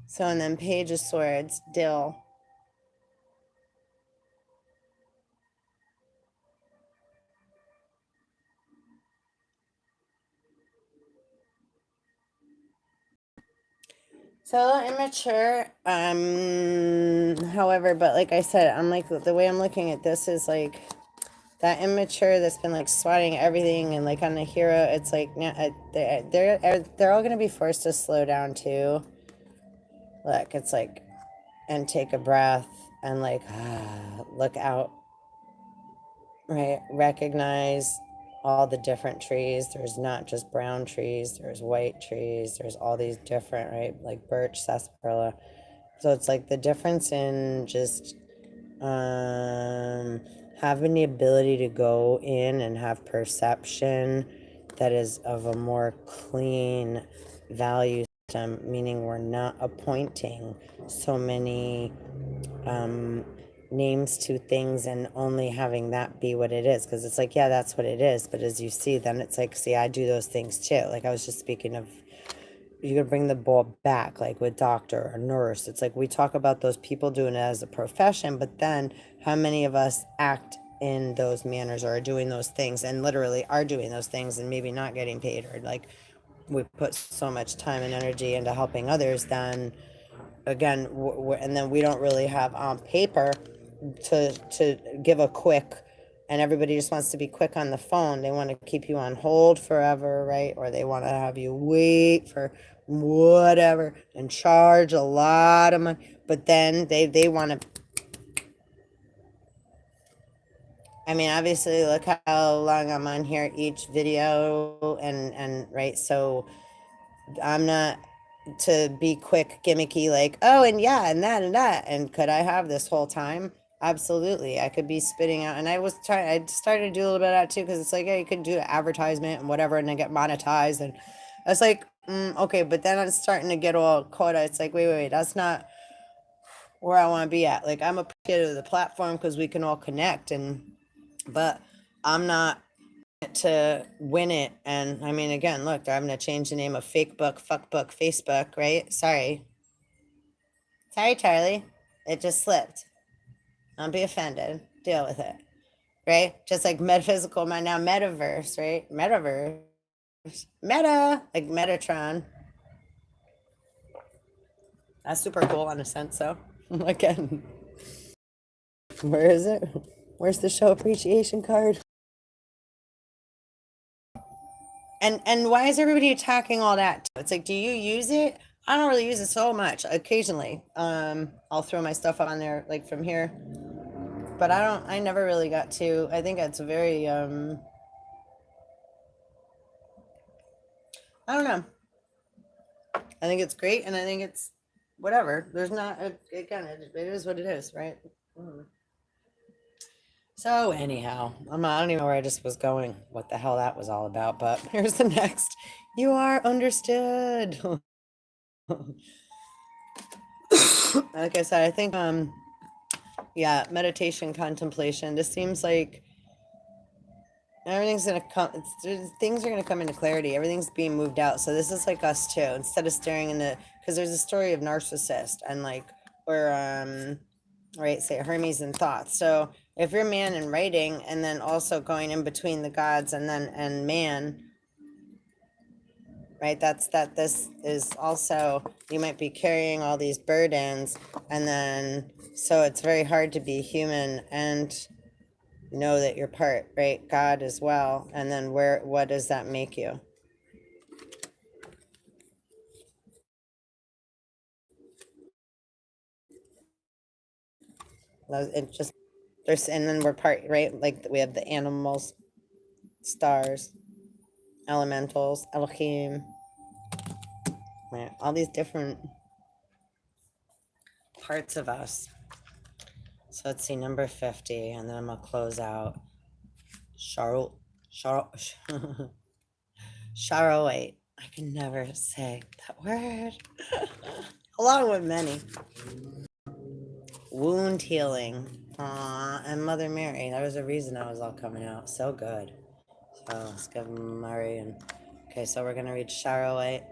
So, and then Page of Swords, Dill. So immature, however, but like I said, I'm like, the way I'm looking at this is like that immature that's been like swatting everything, and like on the hero, it's like, they're all gonna be forced to slow down too. Look, it's like, and take a breath and like, look out, right? Recognize all the different trees. There's not just brown trees, there's white trees, there's all these different, right? Like birch, sarsaparilla. So it's like the difference in just having the ability to go in and have perception that is of a more clean value system, meaning we're not appointing so many names to things and only having that be what it is, because it's like, yeah, that's what it is, but as you see, then it's like, see, I do those things too. Like I was just speaking of, you could bring the ball back, like with doctor or nurse. It's like we talk about those people doing it as a profession, but then how many of us act in those manners or are doing those things and literally are doing those things and maybe not getting paid, or like we put so much time and energy into helping others, then again, and then we don't really have on paper to give a quick, and everybody just wants to be quick on the phone. They want to keep you on hold forever, right? Or they want to have you wait for whatever and charge a lot of money. But then they want to, I mean, obviously, look how long I'm on here each video, and right, so I'm not to be quick, gimmicky, like, oh, and yeah, and that, and that. And could I have this whole time? Absolutely. I could be spitting out. And I started to do a little bit of that too, because it's like, yeah, you could do an advertisement and whatever, and then get monetized. And I was like, okay, but then I'm starting to get all quota. It's like, wait, that's not where I want to be at. Like, I'm appreciative of the platform because we can all connect, but I'm not to win it. And I mean, again, look, they're having to change the name of fake book, fuck book, Facebook, right? Sorry, Charlie, it just slipped. Don't be offended, deal with it, right? Just like metaphysical, now metaverse, right? Metaverse, meta, like Metatron. That's super cool in a sense. So again, where is it? Where's the show appreciation card? And why is everybody attacking all that? It's like, do you use it? I don't really use it so much. Occasionally, I'll throw my stuff on there like from here, but I never really got to. I think it's very I don't know. I think it's great, and I think it's whatever. There's not again. It is what it is, right? Mm. So anyhow, I don't even know where I just was going. What the hell that was all about? But here's the next. You are understood. Like I said, I think yeah, meditation, contemplation. This seems like everything's gonna come. Things are gonna come into clarity. Everything's being moved out. So this is like us too. Instead of staring into, because there's a story of narcissist and like where right, say Hermes and thoughts. So if you're man in writing and then also going in between the gods and man, right? That's that. This is also, you might be carrying all these burdens, and then so it's very hard to be human and know that you're part, right? God as well. And then what does that make you? It just, there's, and then we're part, right? Like we have the animals, stars, elementals, Elohim, right? All these different parts of us. So let's see, number 50, and then I'm gonna close out. Charoite. I can never say that word. Along with many. Wound healing. And Mother Mary. That was the reason I was all coming out. So good. So let's give Murray and okay, so we're gonna read Charoite.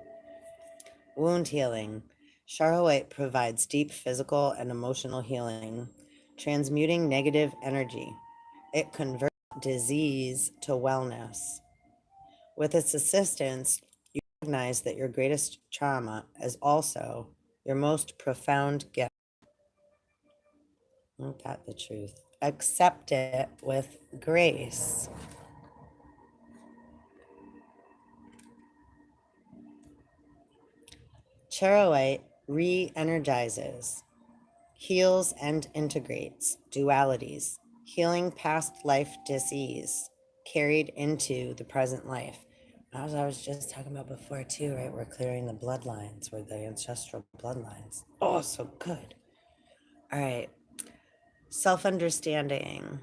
Wound healing. Charoite provides deep physical and emotional healing, transmuting negative energy. It converts disease to wellness. With its assistance, you recognize that your greatest trauma is also your most profound gift. Isn't that the truth? Accept it with grace. Charoite re-energizes, heals and integrates dualities, healing past life disease carried into the present life. As I was just talking about before too, right? We're clearing the bloodlines, we're the ancestral bloodlines. Oh, so good. All right. Self-understanding.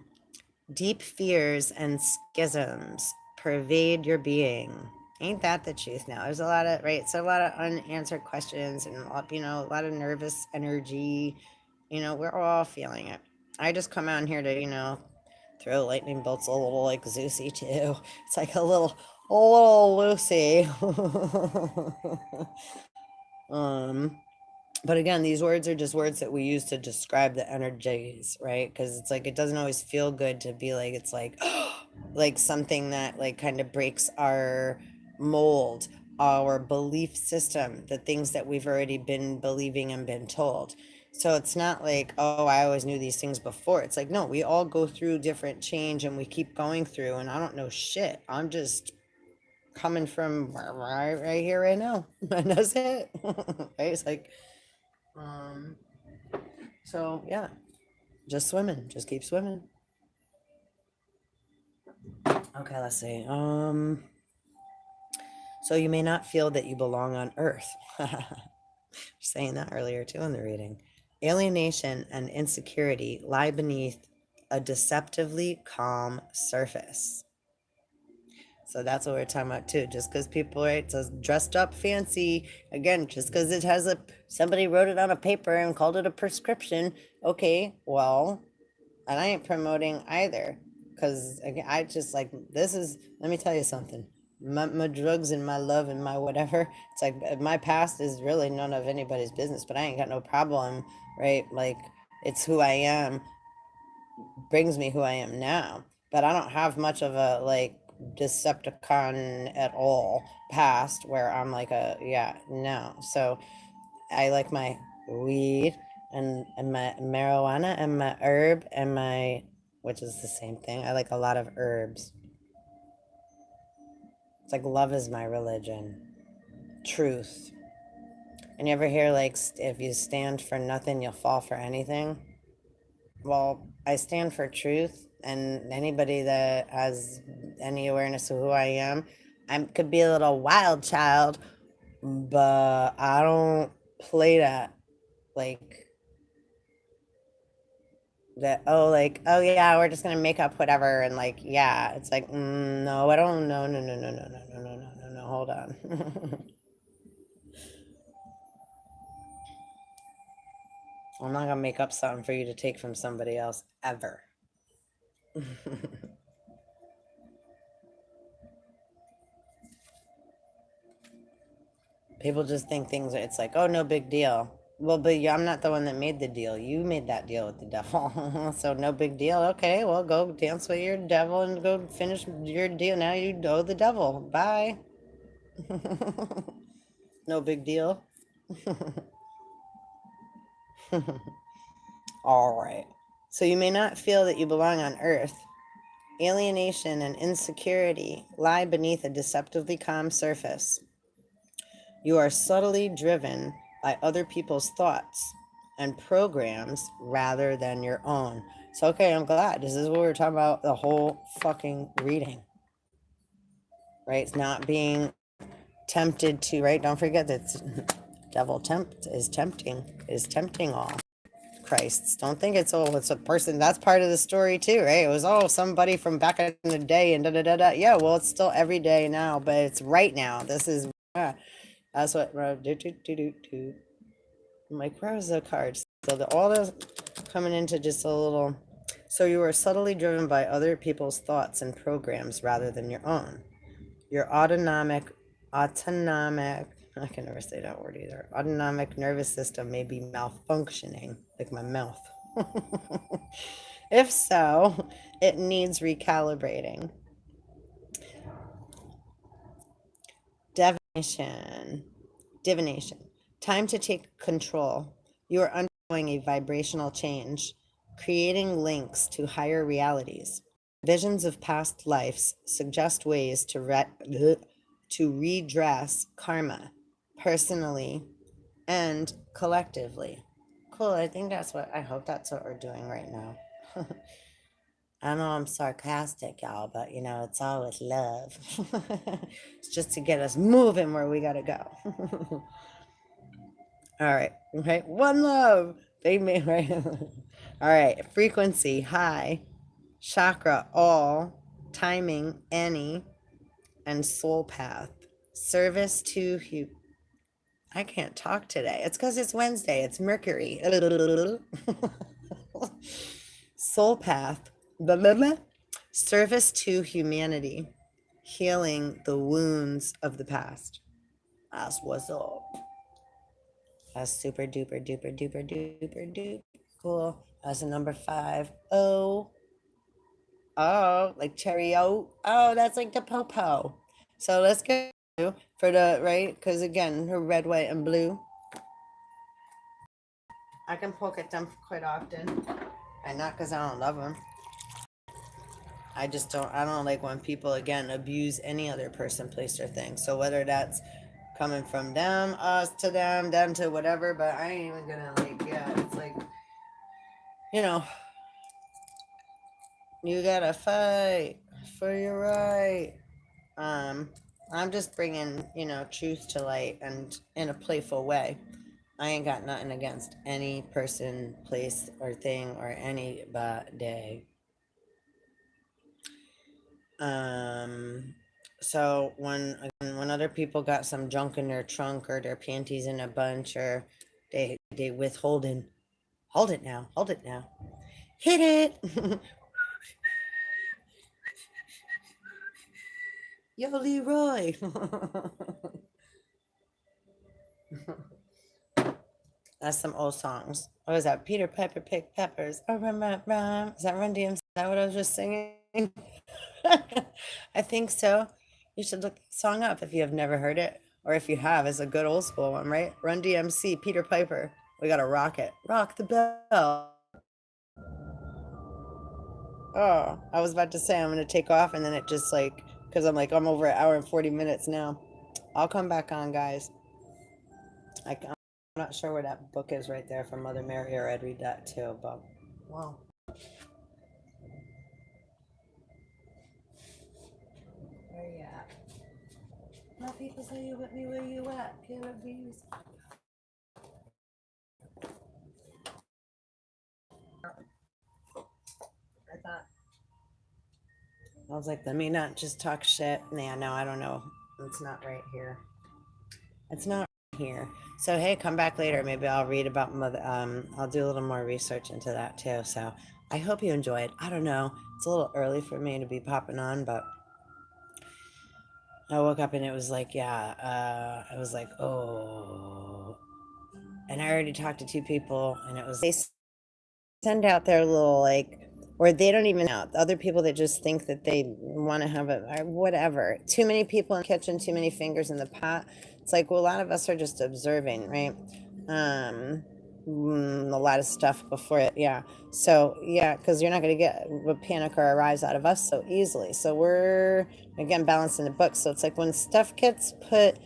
Deep fears and schisms pervade your being. Ain't that the truth now? There's a lot of, right? So a lot of unanswered questions and, a lot of nervous energy. We're all feeling it. I just come out here to, throw lightning bolts a little like Zeusy too. It's like a little Lucy. But again, these words are just words that we use to describe the energies, right? Because it's like it doesn't always feel good to be like, it's like like something that like kind of breaks our mold, our belief system, the things that we've already been believing and been told. So it's not like, oh, I always knew these things before. It's like, no, we all go through different change and we keep going through, and I don't know shit. I'm just coming from right here, right now. And that's it. Right? It's like, um, so yeah, just swimming, just keep swimming. Okay, let's see. So you may not feel that you belong on Earth. Saying that earlier too in the reading. Alienation and insecurity lie beneath a deceptively calm surface. So that's what we're talking about too. Just because people, right, says dressed up fancy, again, just because it has somebody wrote it on a paper and called it a prescription. Okay, well, and I ain't promoting either, because I just like, this is, let me tell you something. My drugs and my love and my whatever, it's like my past is really none of anybody's business, but I ain't got no problem, right? Like, it's who I am, brings me who I am now. But I don't have much of a like Decepticon at all past where I'm like yeah, no. So I like my weed and my marijuana and my herb and which is the same thing. I like a lot of herbs. It's like love is my religion. Truth. And you ever hear like if you stand for nothing, you'll fall for anything? Well, I stand for truth, and anybody that has any awareness of who I am, I could be a little wild child, but I don't play that like that. Oh, like, oh yeah, we're just gonna make up whatever, and like, yeah, it's like, no, I don't. No, no, no, no, no, no, no, no, no, no, no. Hold on. I'm not gonna make up something for you to take from somebody else ever. People just think things, it's like, oh, no big deal. Well, but I'm not the one that made the deal. You made that deal with the devil. So no big deal. Okay, well, go dance with your devil and go finish your deal. Now you owe the devil. Bye. No big deal. All right. So you may not feel that you belong on Earth. Alienation and insecurity lie beneath a deceptively calm surface. You are subtly driven by other people's thoughts and programs rather than your own. So, okay, I'm glad. This is what we were talking about the whole fucking reading, right? It's not being tempted to, right? Don't forget that devil is tempting all. Christs. Don't think it's, oh, it's a person. That's part of the story too, right? It was, oh, somebody from back in the day and da da da da. Yeah, well, it's still every day now, but it's right now. This is, that's what, like, where's the cards? So all those coming into just a little. So you are subtly driven by other people's thoughts and programs rather than your own. Your autonomic, I can never say that word either. Autonomic nervous system may be malfunctioning, like my mouth. If so, it needs recalibrating. Divination. Time to take control. You are undergoing a vibrational change, creating links to higher realities. Visions of past lives suggest ways to redress karma, personally and collectively. Cool. I hope that's what we're doing right now. I know I'm sarcastic, y'all, but it's all with love. It's just to get us moving where we gotta go. All right. Okay. One love. They made right. All right. Frequency high, chakra all, timing any, and soul path. Service to I can't talk today. It's because it's Wednesday. It's Mercury. Soul path. Blah, blah, blah. Service to humanity. Healing the wounds of the past. That's what's up. That's super duper duper duper duper duper cool. That's a number 5. Oh, like cherry. Oh, that's like the popo. So let's go for the right, because again, her red, white, and blue. I can poke at them quite often, and not because I don't love them. I don't like when people, again, abuse any other person, place, or thing. So whether that's coming from them, us to them to whatever, but I ain't even gonna, like, yeah, it's like, you gotta fight for your right. I'm just bringing, truth to light and in a playful way. I ain't got nothing against any person, place, or thing, or anybody. So when other people got some junk in their trunk or their panties in a bunch, or they withholding, hold it now, hit it. Yo, Leroy. That's some old songs. What was that? Peter Piper picked peppers. Oh, is that Run DMC? Is that what I was just singing? I think so. You should look the song up if you have never heard it. Or if you have, it's a good old school one, right? Run DMC, Peter Piper. We gotta rock it. Rock the bell. Oh, I was about to say I'm gonna take off, and then it just like because I'm like, I'm over an hour and 40 minutes now. I'll come back on, guys. I'm not sure where that book is right there from Mother Mary, or I'd read that too, but wow. Where you at? My people say you with me, where you at? Killer bees. I was like, let me not just talk shit. Yeah, no, I don't know. It's not right here. It's not right here. So hey, come back later. Maybe I'll read about mother. I'll do a little more research into that too. So I hope you enjoyed. I don't know. It's a little early for me to be popping on, but I woke up and it was like, yeah. I was like, oh. And I already talked to two people, and it was they send out their little like, or they don't even know, other people that just think that they want to have it or whatever. Too many people in the kitchen, too many fingers in the pot. It's like, well, a lot of us are just observing, right? A lot of stuff before it, yeah. So yeah, because you're not going to get a panic or a rise out of us so easily. So we're again balancing the book. So it's like when stuff gets put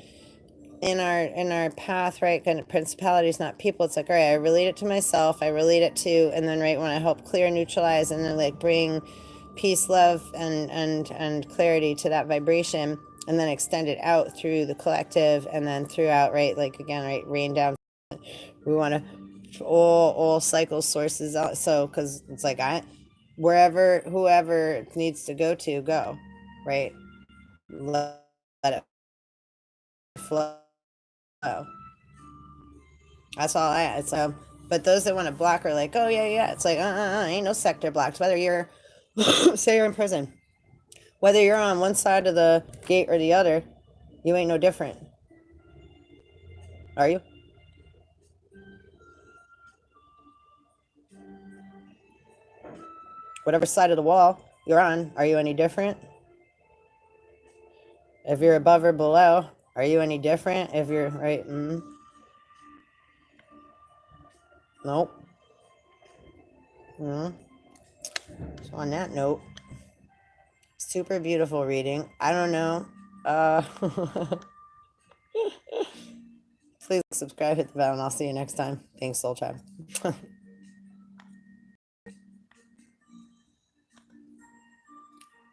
in our path, right, kind of principalities, not people. It's like, all right, I relate it to myself, I relate it to, and then right when I help clear, neutralize, and then like bring peace, love, and clarity to that vibration, and then extend it out through the collective, and then throughout, right, like again, right, rain down. We want to all cycle sources out. So because it's like wherever whoever needs to go, right, let it flow. That's all I. It's but those that want to block are like, oh yeah. It's like, ain't no sector blocks. Whether you're, say you're in prison, whether you're on one side of the gate or the other, you ain't no different, are you? Whatever side of the wall you're on, are you any different? If you're above or below, are you any different? If you're right, nope. So on that note, super beautiful reading. I don't know. Please subscribe, hit the bell, and I'll see you next time. Thanks, Soul Tribe.